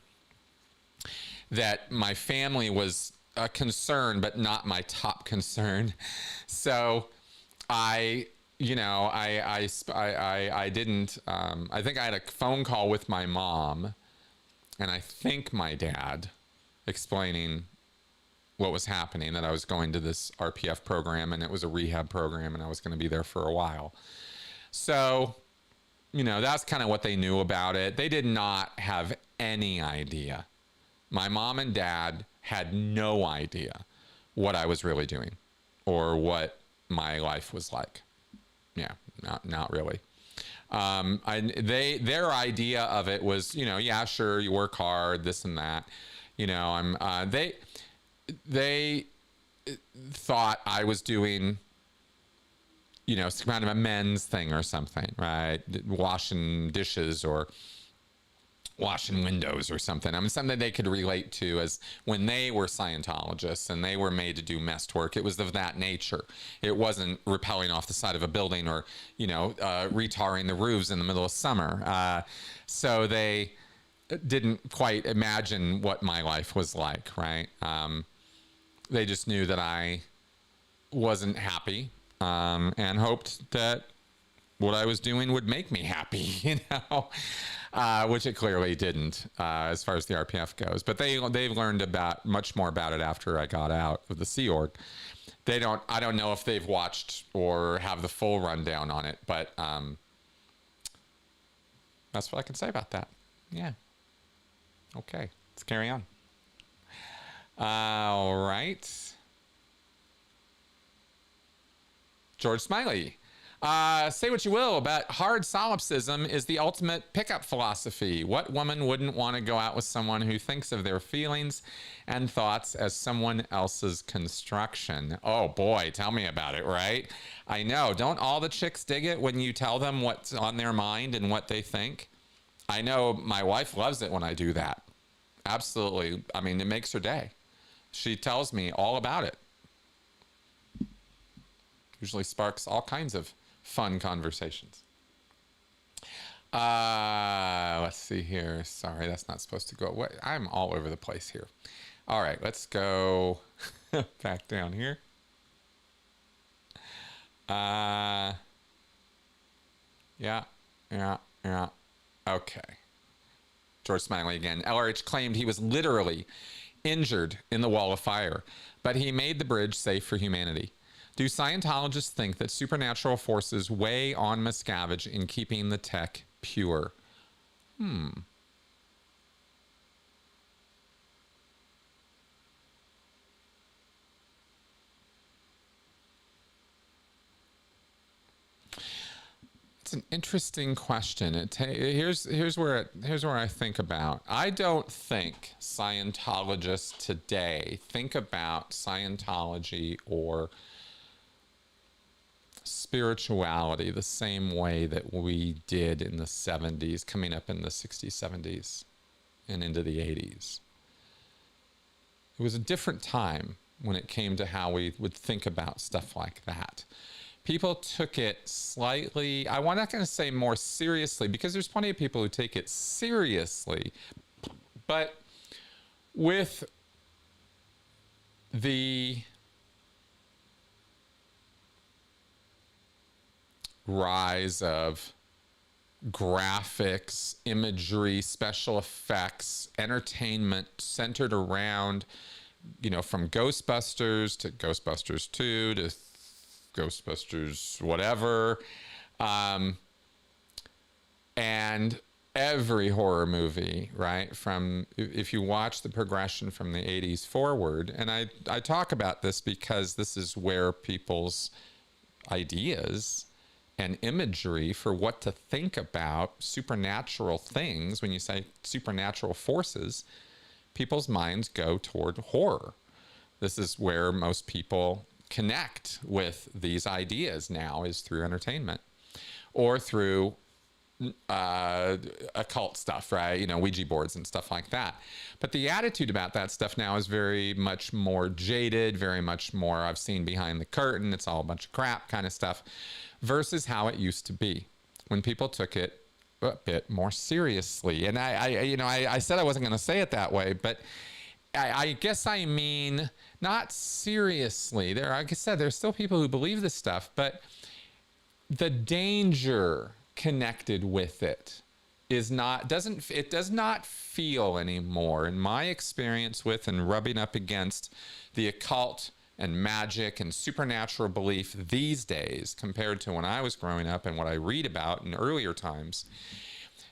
Speaker 1: that my family was a concern, but not my top concern. So I didn't, I think I had a phone call with my mom and I think my dad explaining what was happening, that I was going to this RPF program and it was a rehab program and I was going to be there for a while. So, that's kind of what they knew about it. They did not have any idea. My mom and dad had no idea what I was really doing or what my life was like. Yeah, not really. Their idea of it was, yeah, sure, you work hard, this and that. They thought I was doing, some kind of a men's thing or something, right? Washing dishes or washing windows or something. I mean, something they could relate to as when they were Scientologists and they were made to do messed work. It was of that nature. It wasn't rappelling off the side of a building or, retarring the roofs in the middle of summer. So they didn't quite imagine what my life was like, right? They just knew that I wasn't happy and hoped that what I was doing would make me happy, which it clearly didn't as far as the RPF goes. But they've learned much more about it after I got out of the Sea Org. I don't know if they've watched or have the full rundown on it, but that's what I can say about that. Yeah. Okay, let's carry on. All right. George Smiley. Say what you will about hard solipsism is the ultimate pickup philosophy. What woman wouldn't want to go out with someone who thinks of their feelings and thoughts as someone else's construction? Oh boy, tell me about it, right? I know. Don't all the chicks dig it when you tell them what's on their mind and what they think? I know my wife loves it when I do that. Absolutely. I mean, it makes her day. She tells me all about it. Usually sparks all kinds of fun conversations. Let's see here. Sorry, that's not supposed to go away. I'm all over the place here. All right, let's go back down here. Yeah. Okay. George Smiley again. LRH claimed he was literally injured in the wall of fire, but he made the bridge safe for humanity. Do Scientologists think that supernatural forces weigh on Miscavige in keeping the tech pure? It's an interesting question. Here's where I think about. I don't think Scientologists today think about Scientology or spirituality the same way that we did in the 70s, coming up in the 60s, 70s, and into the 80s. It was a different time when it came to how we would think about stuff like that. People took it slightly, I'm not going to say more seriously, because there's plenty of people who take it seriously, but with the rise of graphics, imagery, special effects, entertainment centered around, from Ghostbusters to Ghostbusters 2 to Ghostbusters whatever, and every horror movie, right? From, if you watch the progression from the 80s forward, and I talk about this because this is where people's ideas and imagery for what to think about supernatural things, when you say supernatural forces, people's minds go toward horror. This is where most people connect with these ideas now, is through entertainment or through occult stuff, right? You know, Ouija boards and stuff like that. But the attitude about that stuff now is very much more jaded, very much more I've seen behind the curtain, it's all a bunch of crap kind of stuff, versus how it used to be when people took it a bit more seriously. And I said I wasn't going to say it that way, but I guess I mean not seriously. There, like I said, there's still people who believe this stuff, but the danger connected with it is not, it does not feel anymore, in my experience with and rubbing up against the occult and magic and supernatural belief these days compared to when I was growing up and what I read about in earlier times.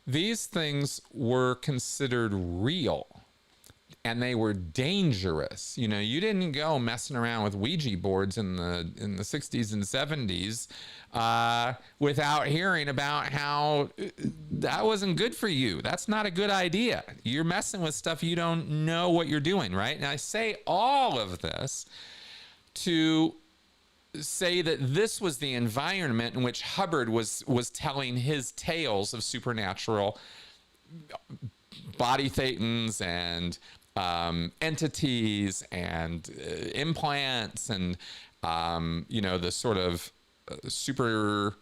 Speaker 1: These things were considered real. And they were dangerous. You know, you didn't go messing around with Ouija boards in the 60s and 70s without hearing about how that wasn't good for you. That's not a good idea. You're messing with stuff you don't know what you're doing, right? And I say all of this to say that this was the environment in which Hubbard was telling his tales of supernatural body thetans and entities and implants and, you know, the sort of super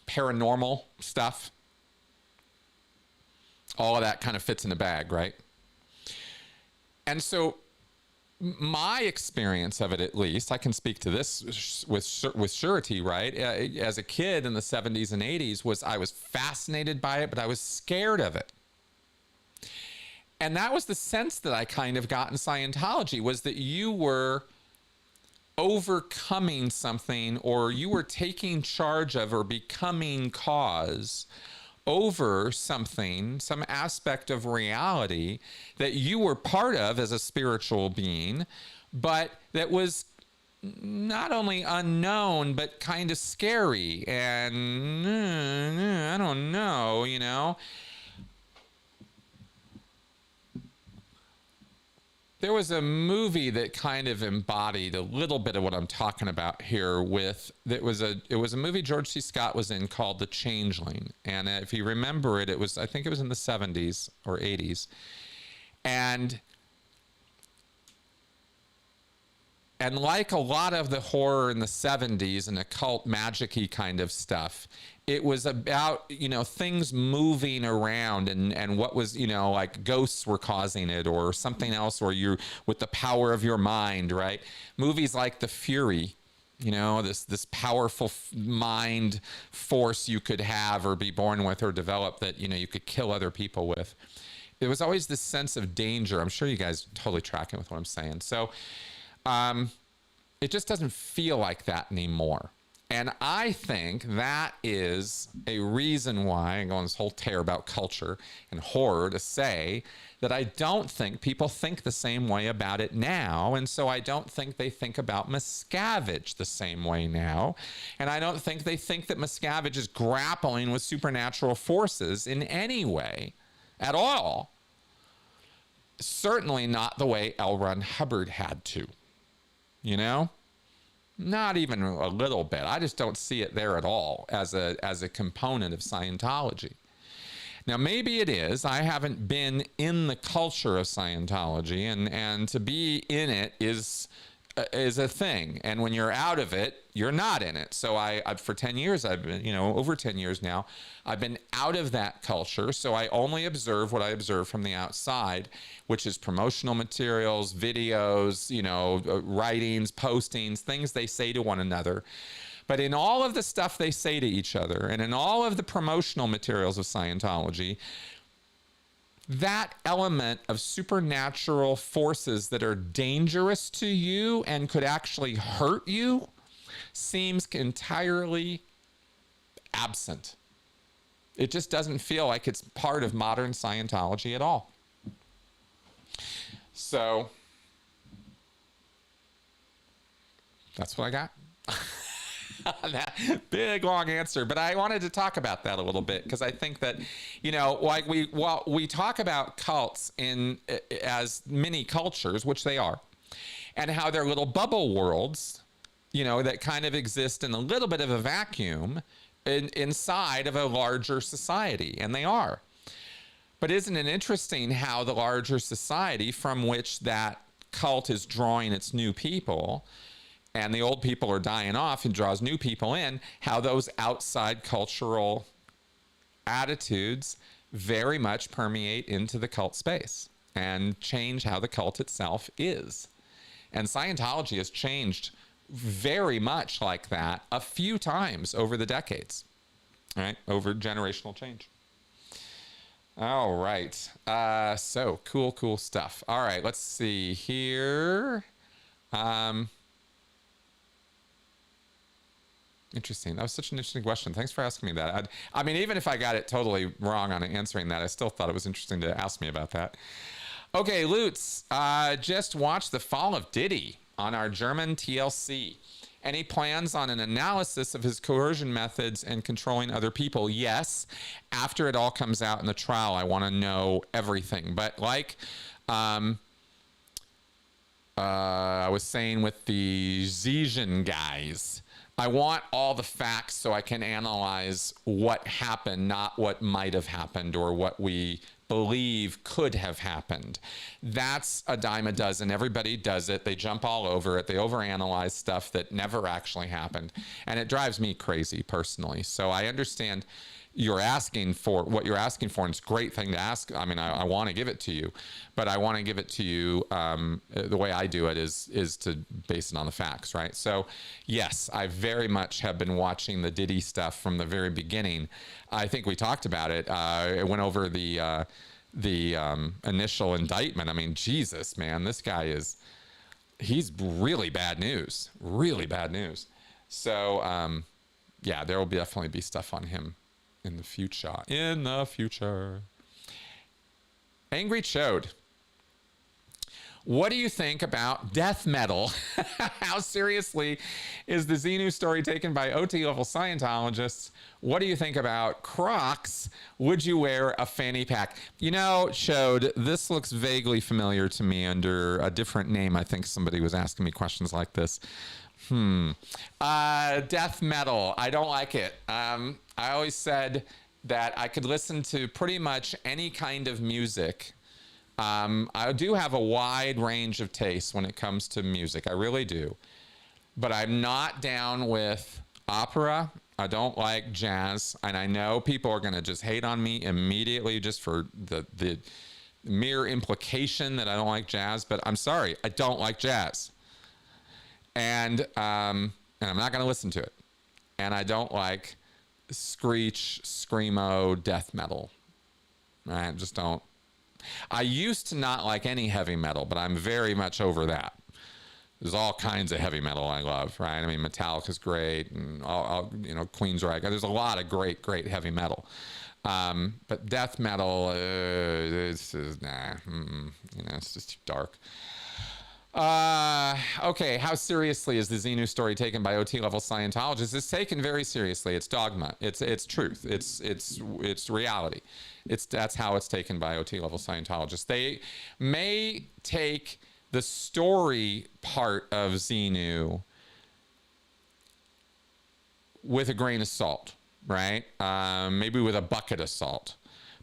Speaker 1: paranormal stuff. All of that kind of fits in the bag, right? And so my experience of it, at least, I can speak to this with surety, right? As a kid in the 70s and 80s, I was fascinated by it, but I was scared of it. And that was the sense that I kind of got in Scientology, was that you were overcoming something, or you were taking charge of or becoming cause over something, some aspect of reality that you were part of as a spiritual being, but that was not only unknown, but kind of scary and I don't know, you know. There was a movie that kind of embodied a little bit of what I'm talking about here. It was a movie George C. Scott was in called The Changeling, and if you remember it, I think it was in the 70s or 80s, and like a lot of the horror in the 70s and occult magic-y kind of stuff, it was about, you know, things moving around and what was, you know, like ghosts were causing it or something else, or you with the power of your mind, right? Movies like The Fury, you know, this powerful mind force you could have or be born with or develop that, you know, you could kill other people with. There was always this sense of danger. I'm sure you guys are totally tracking with what I'm saying. So it just doesn't feel like that anymore. And I think that is a reason why I go on this whole tear about culture and horror to say that I don't think people think the same way about it now. And so I don't think they think about Miscavige the same way now. And I don't think they think that Miscavige is grappling with supernatural forces in any way at all. Certainly not the way L. Ron Hubbard had to, you know? Not even a little bit. I just don't see it there at all as a component of Scientology. Now, maybe it is. I haven't been in the culture of Scientology, and to be in it is a thing. And when you're out of it, you're not in it. So I've for 10 years, I've been, you know, over 10 years now, I've been out of that culture. So I only observe what I observe from the outside, which is promotional materials, videos, you know, writings, postings, things they say to one another. But in all of the stuff they say to each other, and in all of the promotional materials of Scientology, that element of supernatural forces that are dangerous to you and could actually hurt you seems entirely absent. It just doesn't feel like it's part of modern Scientology at all. So that's what I got. That big long answer, but I wanted to talk about that a little bit because I think that, like we talk about cults in as mini cultures, which they are, and how they're little bubble worlds, that kind of exist in a little bit of a vacuum inside of a larger society, and they are. But isn't it interesting how the larger society from which that cult is drawing its new people, and the old people are dying off and draws new people in, how those outside cultural attitudes very much permeate into the cult space and change how the cult itself is. And Scientology has changed very much like that a few times over the decades, right? Over generational change. All right. So cool stuff. All right. Let's see here. Interesting. That was such an interesting question. Thanks for asking me that. I mean, even if I got it totally wrong on answering that, I still thought it was interesting to ask me about that. Okay, Lutz, just watched The Fall of Diddy on our German TLC. Any plans on an analysis of his coercion methods and controlling other people? Yes. After it all comes out in the trial, I want to know everything. But like I was saying with the Xenu guys, I want all the facts so I can analyze what happened, not what might have happened or what we believe could have happened. That's a dime a dozen. Everybody does it. They jump all over it. They overanalyze stuff that never actually happened. And it drives me crazy personally. So I understand you're asking for what you're asking for, and it's a great thing to ask. I mean, I want to give it to you, but I want to give it to you the way I do it is to base it on the facts, right? So yes, I very much have been watching the Diddy stuff from the very beginning. I think we talked about it. It went over the initial indictment. I mean, Jesus, man, this guy he's really bad news, really bad news. So yeah, there will definitely be stuff on him in the future. Angry Chode. What do you think about death metal? How seriously is the Xenu story taken by OT level Scientologists? What do you think about Crocs? Would you wear a fanny pack? Chode, this looks vaguely familiar to me under a different name. I think somebody was asking me questions like this. Death metal. I don't like it. I always said that I could listen to pretty much any kind of music. I do have a wide range of tastes when it comes to music. I really do. But I'm not down with opera. I don't like jazz. And I know people are going to just hate on me immediately just for the mere implication that I don't like jazz. But I'm sorry, I don't like jazz. And I'm not going to listen to it. And I don't like screech, screamo, death metal. I just don't. I used to not like any heavy metal, but I'm very much over that. There's all kinds of heavy metal I love, right? I mean, Metallica's great, and Queensryche. There's a lot of great heavy metal. But death metal, it's just too dark. Okay, how seriously is the Xenu story taken by OT level Scientologists? It's taken very seriously. It's dogma. It's truth. It's reality. That's how it's taken by OT level Scientologists. They may take the story part of Xenu with a grain of salt, right? Maybe with a bucket of salt.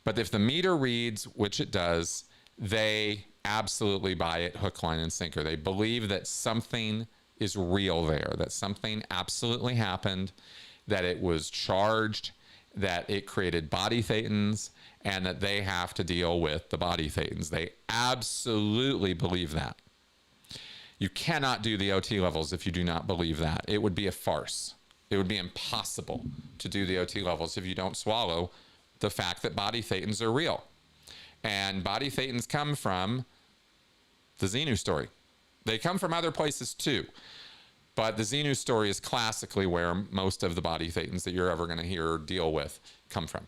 Speaker 1: But if the meter reads, which it does, they absolutely buy it hook, line, and sinker. They believe that something is real there, that something absolutely happened, that it was charged, that it created body thetans, and that they have to deal with the body thetans. They absolutely believe that. You cannot do the OT levels if you do not believe that. It would be a farce. It would be impossible to do the OT levels if you don't swallow the fact that body thetans are real. And body thetans come from the Xenu story. They come from other places too. But the Xenu story is classically where most of the body thetans that you're ever going to hear or deal with come from.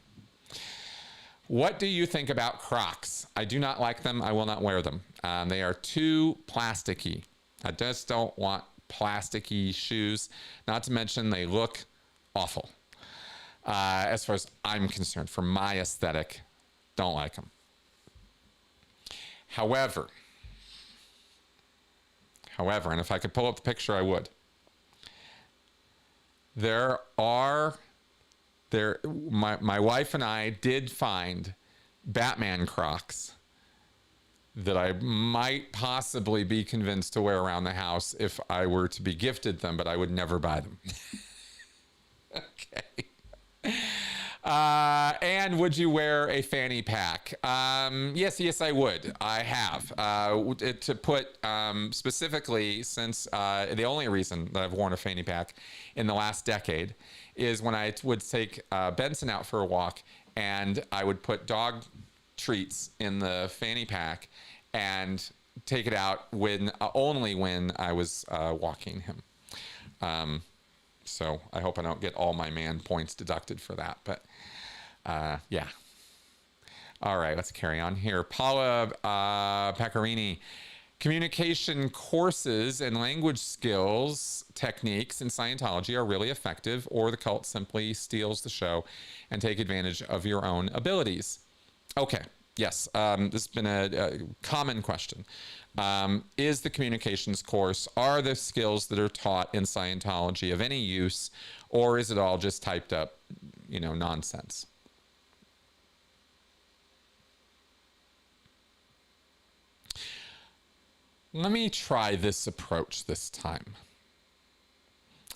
Speaker 1: What do you think about Crocs? I do not like them. I will not wear them. They are too plasticky. I just don't want plasticky shoes. Not to mention they look awful. As far as I'm concerned, for my aesthetic, don't like them. However, and if I could pull up the picture, I would. My wife and I did find Batman Crocs that I might possibly be convinced to wear around the house if I were to be gifted them, but I would never buy them. Okay. And would you wear a fanny pack? Yes, I would. I have. To put specifically, since the only reason that I've worn a fanny pack in the last decade is when I would take Benson out for a walk, and I would put dog treats in the fanny pack and take it out only when I was walking him. So I hope I don't get all my man points deducted for that, but yeah. All right, let's carry on here. Paula Paccarini. Communication courses and language skills techniques in Scientology are really effective, or the cult simply steals the show and take advantage of your own abilities. Okay, yes, this has been a common question. Is the communications course, are the skills that are taught in Scientology of any use, or is it all just typed up, nonsense? Let me try this approach this time.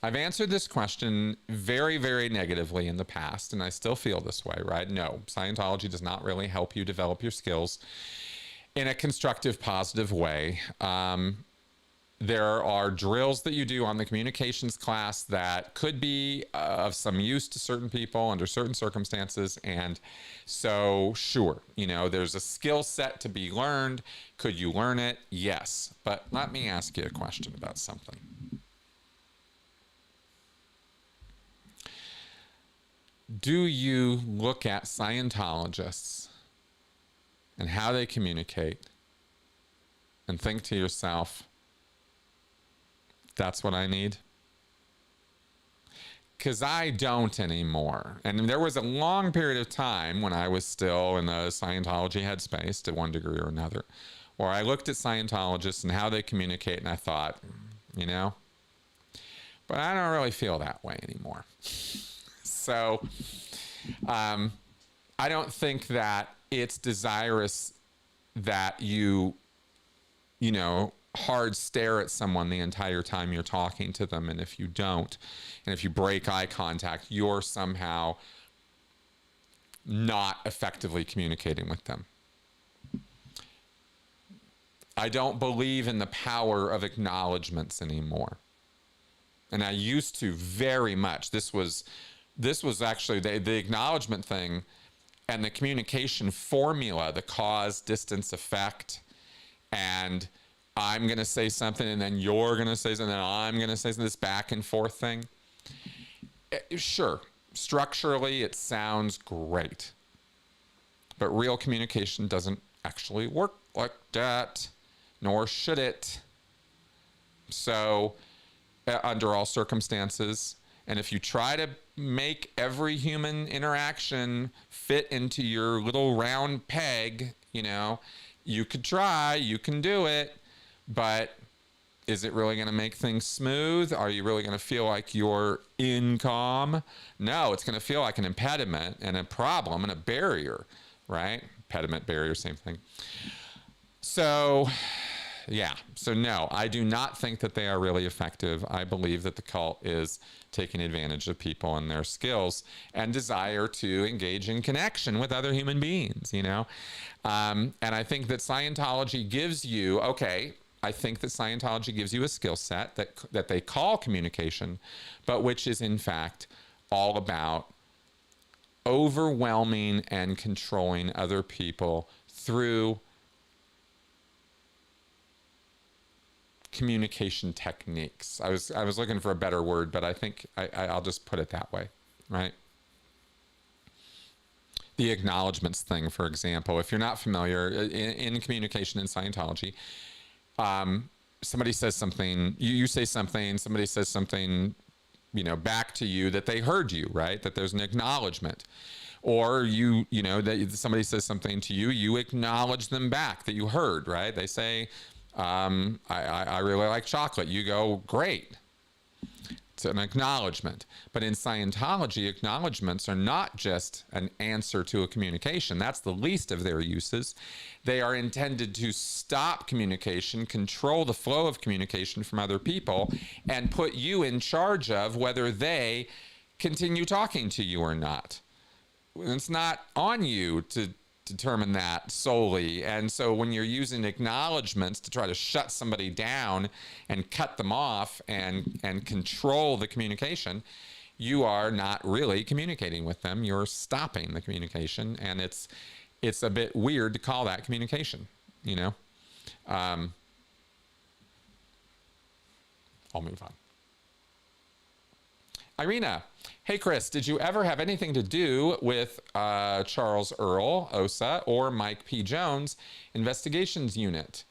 Speaker 1: I've answered this question very, very negatively in the past, and I still feel this way, right? No, Scientology does not really help you develop your skills in a constructive, positive way. There are drills that you do on the communications class that could be of some use to certain people under certain circumstances. And so, sure, there's a skill set to be learned. Could you learn it? Yes. But let me ask you a question about something. Do you look at Scientologists and how they communicate and think to yourself, that's what I need? Because I don't anymore. And there was a long period of time when I was still in the Scientology headspace to one degree or another, where I looked at Scientologists and how they communicate, and I thought, but I don't really feel that way anymore. So I don't think that it's desirous that you hard stare at someone the entire time you're talking to them. And if you don't, and if you break eye contact, you're somehow not effectively communicating with them. I don't believe in the power of acknowledgments anymore. And I used to very much. This was actually the acknowledgement thing and the communication formula, the cause, distance, effect, and I'm going to say something and then you're going to say something and I'm going to say something, this back and forth thing. Sure, structurally it sounds great, but real communication doesn't actually work like that, nor should it. So under all circumstances, and if you try to make every human interaction fit into your little round peg, you could try, you can do it, but is it really going to make things smooth? Are you really going to feel like you're in calm? No, it's going to feel like an impediment and a problem and a barrier, right? Impediment, barrier, same thing. So, yeah. So no, I do not think that they are really effective. I believe that the cult is taking advantage of people and their skills and desire to engage in connection with other human beings, And I think that Scientology gives you, I think that Scientology gives you a skill set that they call communication, but which is in fact all about overwhelming and controlling other people through communication techniques. I was looking for a better word, but I think I'll just put it that way, right? The acknowledgments thing, for example, if you're not familiar, in communication in Scientology, somebody says something, you say something, somebody says something, back to you that they heard you, right? That there's an acknowledgement. Or that somebody says something to you, you acknowledge them back that you heard, right? They say, I really like chocolate. You go, great. It's an acknowledgement. But in Scientology, acknowledgements are not just an answer to a communication. That's the least of their uses. They are intended to stop communication, control the flow of communication from other people, and put you in charge of whether they continue talking to you or not. It's not on you to determine that solely. And so when you're using acknowledgments to try to shut somebody down and cut them off and control the communication, you are not really communicating with them. You're stopping the communication, and it's a bit weird to call that communication, I'll move on. Irina, hey Chris, did you ever have anything to do with Charles Earl, OSA, or Mike P. Jones investigations unit,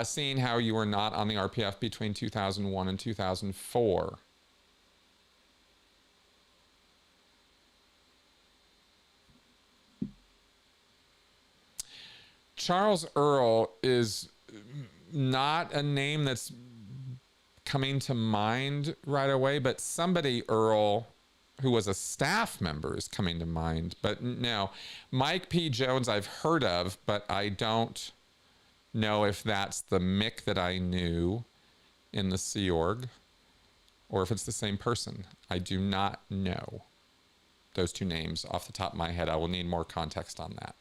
Speaker 1: seeing how you were not on the RPF between 2001 and 2004? Charles Earl is not a name that's coming to mind right away, but somebody Earl who was a staff member is coming to mind. But no, Mike P. Jones I've heard of, but I don't know if that's the Mick that I knew in the Sea Org or if it's the same person. I do not know those two names off the top of my head. I will need more context on that.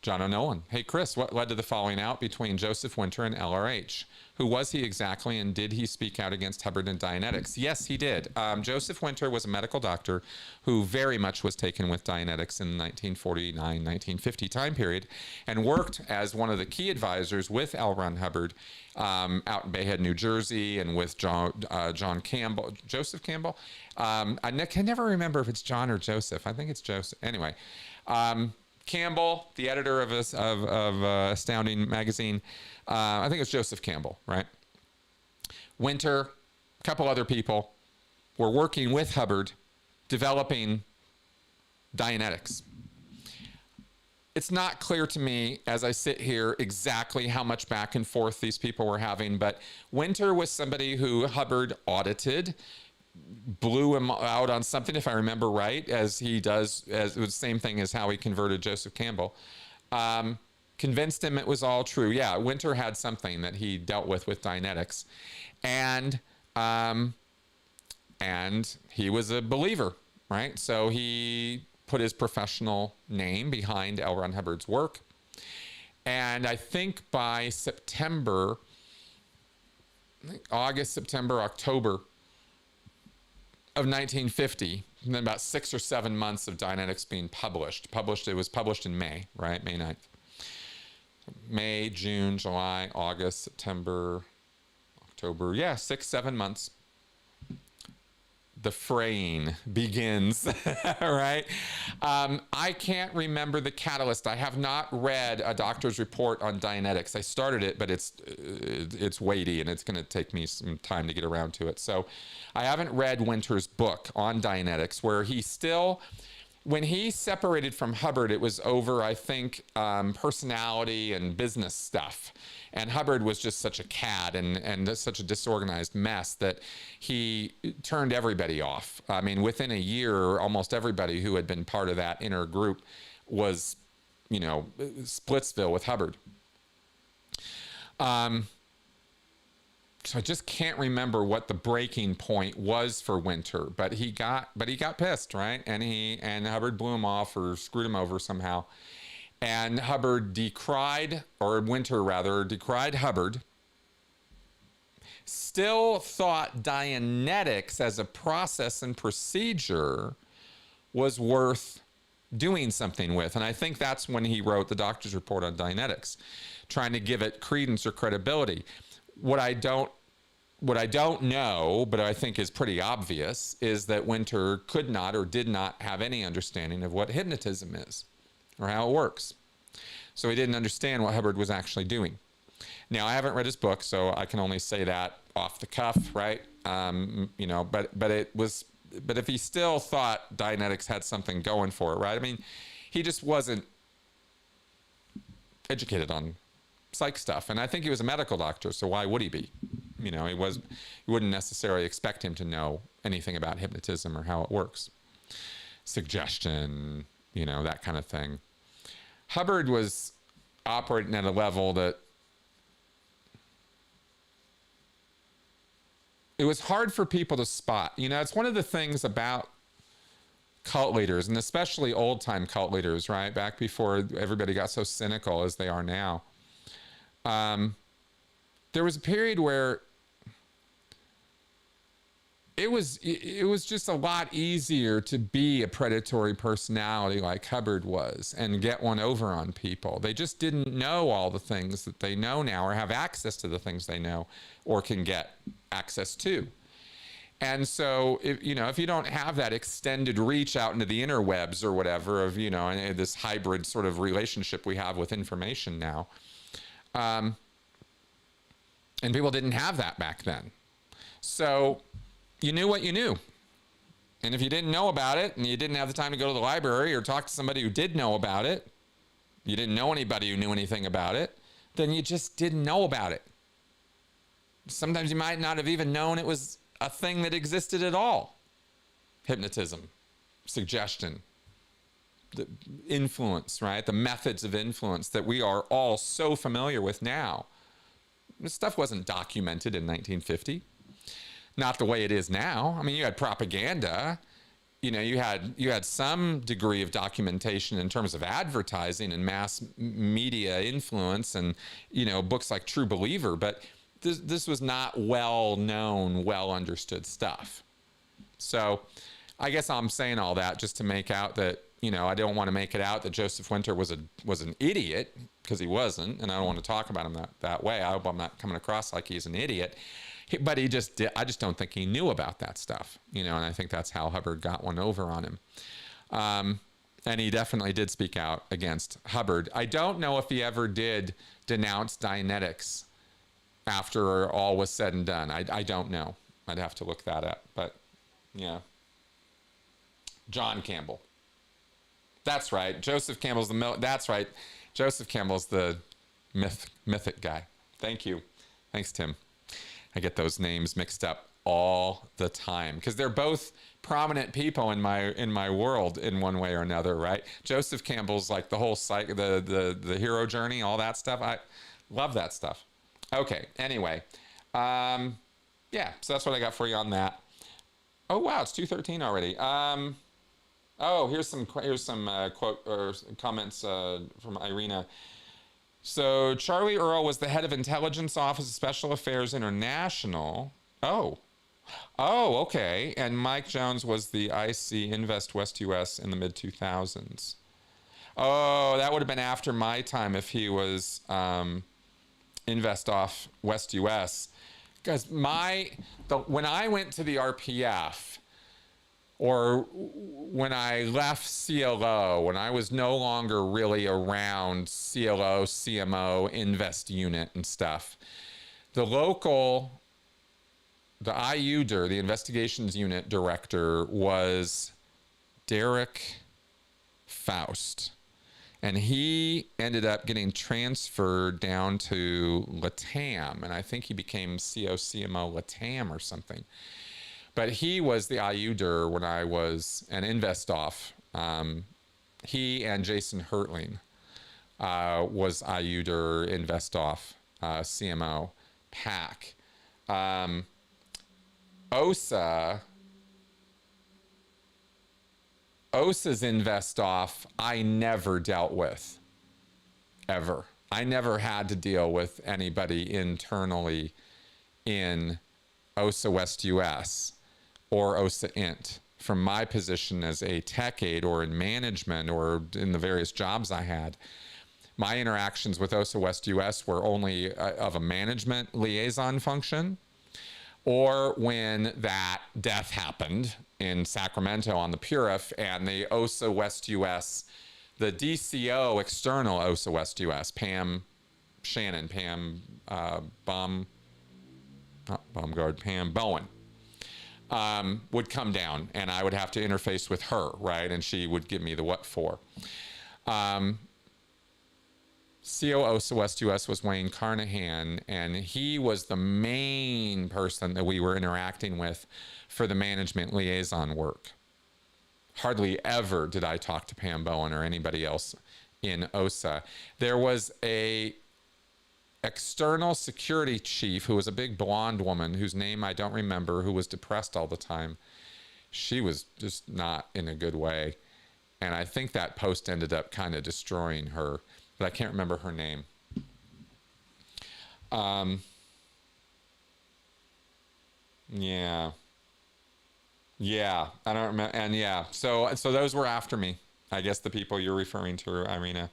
Speaker 1: John O'Nolan. Hey, Chris, what led to the falling out between Joseph Winter and LRH? Who was he exactly, and did he speak out against Hubbard and Dianetics? Yes, he did. Joseph Winter was a medical doctor who very much was taken with Dianetics in the 1949-1950 time period and worked as one of the key advisors with L. Ron Hubbard out in Bay Head, New Jersey, and with John Campbell, Joseph Campbell. I can never remember if it's John or Joseph. I think it's Joseph. Anyway. Campbell, the editor of Astounding Magazine, I think it's Joseph Campbell, right? Winter, a couple other people were working with Hubbard, developing Dianetics. It's not clear to me as I sit here exactly how much back and forth these people were having, but Winter was somebody who Hubbard audited, blew him out on something, if I remember right, as he does, as it was the same thing as how he converted Joseph Campbell. Convinced him it was all true. Yeah, Winter had something that he dealt with Dianetics, and he was a believer, right? So he put his professional name behind L. Ron Hubbard's work, and I think by September, August, September, October of 1950, and then about 6 or 7 months of Dianetics being published. It was published in May, right? May 9th. May, June, July, August, September, October. Yeah, 6, 7 months. The fraying begins, right? I can't remember the catalyst. I have not read a doctor's report on Dianetics. I started it, but it's weighty, and it's going to take me some time to get around to it. So I haven't read Winter's book on Dianetics, where he still, when he separated from Hubbard, it was over, I think, personality and business stuff. And Hubbard was just such a cad and such a disorganized mess that he turned everybody off. I mean, within a year, almost everybody who had been part of that inner group was, Splitsville with Hubbard. So I just can't remember what the breaking point was for Winter, but he got pissed, right? And Hubbard blew him off or screwed him over somehow. And Hubbard Winter decried Hubbard, still thought Dianetics as a process and procedure was worth doing something with. And I think that's when he wrote the doctor's report on Dianetics, trying to give it credence or credibility. What I don't know, but I think is pretty obvious, is that Winter could not or did not have any understanding of what hypnotism is or how it works. So he didn't understand what Hubbard was actually doing. Now, I haven't read his book, so I can only say that off the cuff, right? You know, but if he still thought Dianetics had something going for it, right? I mean, he just wasn't educated on psych stuff, and I think he was a medical doctor, so why would he be? You know, you wouldn't necessarily expect him to know anything about hypnotism or how it works, suggestion, you know, that kind of thing. Hubbard was operating at a level that it was hard for people to spot. You know, it's one of the things about cult leaders, and especially old-time cult leaders, right? Back before everybody got so cynical as they are now. There was a period where it was just a lot easier to be a predatory personality like Hubbard was and get one over on people. They just didn't know all the things that they know now, or have access to the things they know or can get access to. And so, if you don't have that extended reach out into the interwebs or whatever of, you know, this hybrid sort of relationship we have with information now, and people didn't have that back then. So you knew what you knew. And if you didn't know about it, and you didn't have the time to go to the library or talk to somebody who did know about it, you didn't know anybody who knew anything about it, then you just didn't know about it. Sometimes you might not have even known it was a thing that existed at all. Hypnotism, suggestion, the influence, right? The methods of influence that we are all so familiar with now. This stuff wasn't documented in 1950. Not the way it is now. I mean, you had propaganda. You know, you had some degree of documentation in terms of advertising and mass media influence, and, you know, books like True Believer, but this was not well-known, well-understood stuff. So I guess I'm saying all that just to make out that, you know, I don't want to make it out that Joseph Winter was an idiot, because he wasn't, and I don't want to talk about him that way. I hope I'm not coming across like he's an idiot. But I just don't think he knew about that stuff, you know, and I think that's how Hubbard got one over on him. And he definitely did speak out against Hubbard. I don't know if he ever did denounce Dianetics after all was said and done. I don't know. I'd have to look that up. But, yeah. John Campbell. That's right. Joseph Campbell's that's right. Joseph Campbell's the mythic guy. Thank you. Thanks, Tim. I get those names mixed up all the time because they're both prominent people in my world in one way or another, right? Joseph Campbell's like the whole the hero journey, all that stuff. I love that stuff. Okay, anyway. Yeah, so that's what I got for you on that. Oh, wow, it's 2:13 already. Oh, here's some quote or comments from Irina. So Charlie Earl was the head of Intelligence Office of Special Affairs International. Oh, okay. And Mike Jones was the IC Invest West US in the mid-2000s. Oh, that would have been after my time if he was Invest Off West US. Because when I went to the RPF, or when I left CLO, when I was no longer really around CLO, CMO, Invest Unit and stuff, the IUDIR, the Investigations Unit Director, was Derek Faust. And he ended up getting transferred down to LATAM, and I think he became CMO LATAM or something. But he was the IUDIR when I was an InvestOff. He and Jason Hertling was IUDIR InvestOff CMO PAC. OSA's InvestOff I never dealt with, ever. I never had to deal with anybody internally in OSA West US or OSA Int from my position as a tech aide or in management or in the various jobs I had. My interactions with OSA West US were only of a management liaison function, or when that death happened in Sacramento on the Purif and the OSA West US, the DCO external OSA West US, Pam Shannon, Pam not Baumgard, Pam Bowen, would come down, and I would have to interface with her, right? And she would give me the what for. COO West US was Wayne Carnahan, and he was the main person that we were interacting with for the management liaison work. Hardly ever did I talk to Pam Bowen or anybody else in OSA. There was a external security chief who was a big blonde woman whose name I don't remember, who was depressed all the time. She was just not in a good way. And I think that post ended up kind of destroying her, but I can't remember her name. Yeah, I don't remember. And yeah, so those were after me. I guess the people you're referring to, Irina.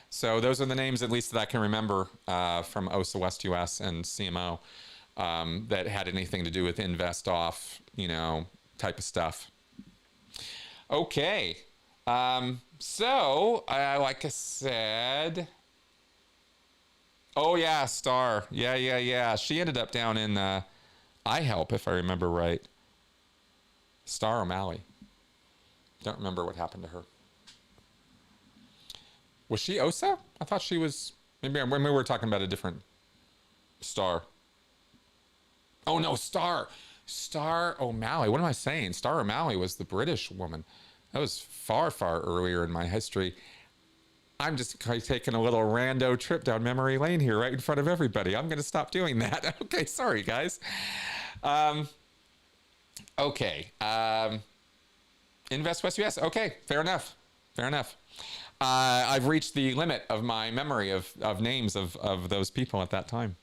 Speaker 1: So those are the names, at least, that I can remember from OSA West US and CMO that had anything to do with invest off, type of stuff. Okay. So, like I said, oh yeah, Star. Yeah. She ended up down in iHelp, if I remember right. Star O'Malley. Don't remember what happened to her. Was she OSA? I thought she was, maybe we were talking about a different Star. Oh no, Star O'Malley. What am I saying? Star O'Malley was the British woman. That was far, far earlier in my history. I'm just taking a little rando trip down memory lane here right in front of everybody. I'm going to stop doing that. Okay, sorry, guys. Okay. Invest West US. Okay, fair enough. I've reached the limit of my memory of names of those people at that time.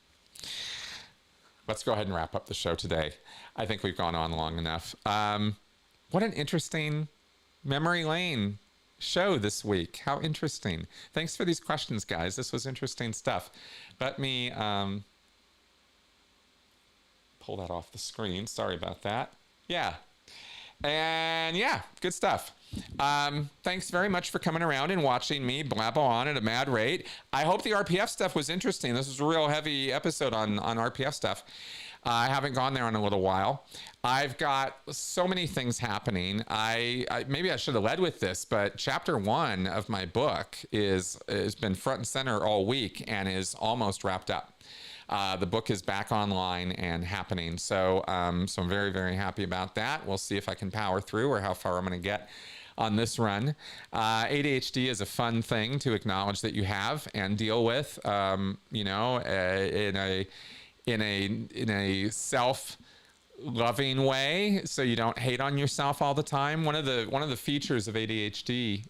Speaker 1: Let's go ahead and wrap up the show today. I think we've gone on long enough. What an interesting memory lane show this week. How interesting. Thanks for these questions, guys. This was interesting stuff. Let me pull that off the screen. Sorry about that. Yeah. And yeah, good stuff. Thanks very much for coming around and watching me blabble on at a mad rate. I hope the RPF stuff was interesting. This was a real heavy episode on RPF stuff. I haven't gone there in a little while. I've got so many things happening. Maybe I should have led with this, but chapter 1 of my book has been front and center all week and is almost wrapped up. The book is back online and happening. So I'm very, very happy about that. We'll see if I can power through or how far I'm going to get on this run. ADHD is a fun thing to acknowledge that you have and deal with, in a self-loving way, so you don't hate on yourself all the time. One of the features of ADHD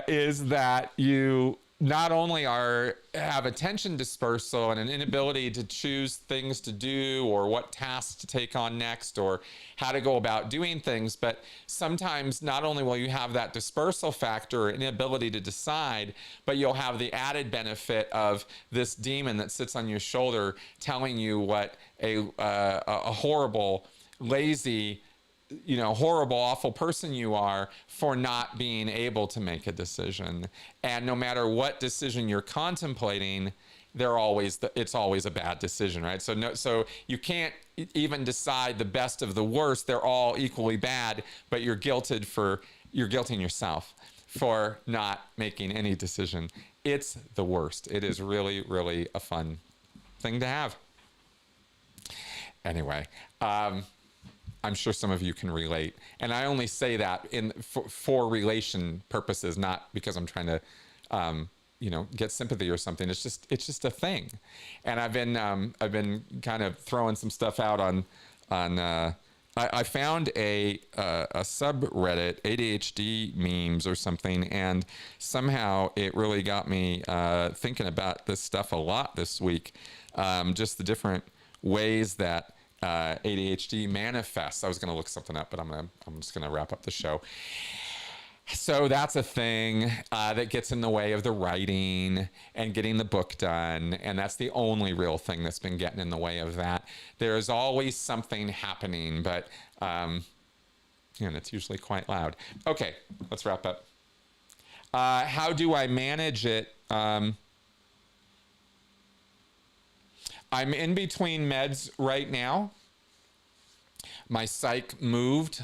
Speaker 1: is that you not only have attention dispersal and an inability to choose things to do or what tasks to take on next or how to go about doing things, but sometimes not only will you have that dispersal factor, inability to decide, but you'll have the added benefit of this demon that sits on your shoulder telling you what a horrible, lazy, horrible, awful person you are for not being able to make a decision. And no matter what decision you're contemplating, it's always a bad decision, right? So you can't even decide the best of the worst. They're all equally bad, but you're guilting yourself for not making any decision. It's the worst. It is really, really a fun thing to have. Anyway, I'm sure some of you can relate. And I only say that for relation purposes, not because I'm trying to, get sympathy or something. It's just a thing. And I've been kind of throwing some stuff out on I found a subreddit, ADHD memes or something, and somehow it really got me thinking about this stuff a lot this week. Just the different ways that ADHD manifests. I was going to look something up, but I'm just going to wrap up the show. So that's a thing that gets in the way of the writing and getting the book done. And that's the only real thing that's been getting in the way of that. There's always something happening, but and it's usually quite loud. Okay, let's wrap up. How do I manage it? I'm in between meds right now. My psych moved,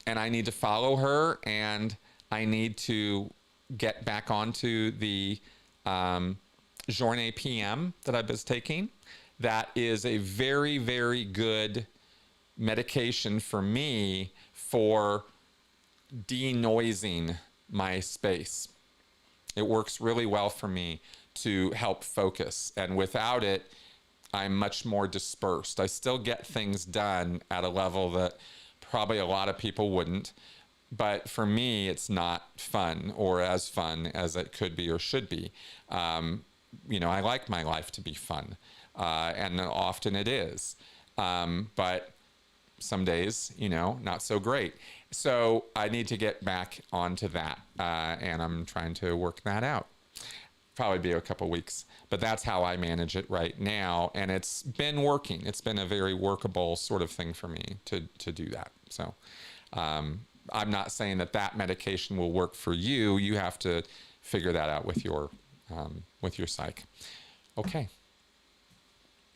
Speaker 1: and I need to follow her, and I need to get back onto the Journée PM that I was taking. That is a very, very good medication for me for denoising my space. It works really well for me to help focus, and without it, I'm much more dispersed. I still get things done at a level that probably a lot of people wouldn't, but for me, it's not fun or as fun as it could be or should be. You know, I like my life to be fun, and often it is, but some days, you know, not so great. So I need to get back onto that, and I'm trying to work that out. Probably be a couple weeks, but that's how I manage it right now, and it's been working. It's been a very workable sort of thing for me to do that. So I'm not saying that that medication will work for you. You have to figure that out with your psych. Okay.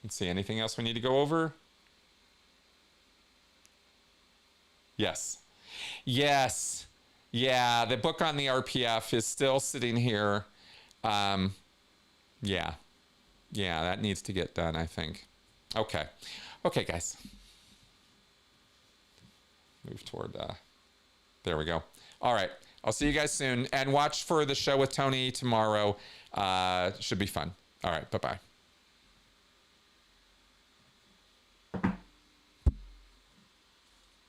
Speaker 1: Let's see. Anything else we need to go over? Yes. Yes. Yeah, the book on the RPF is still sitting here. Yeah. Yeah, that needs to get done, I think. Okay. Okay, guys. Move toward, there we go. All right. I'll see you guys soon. And watch for the show with Tony tomorrow. Should be fun. All right. Bye-bye.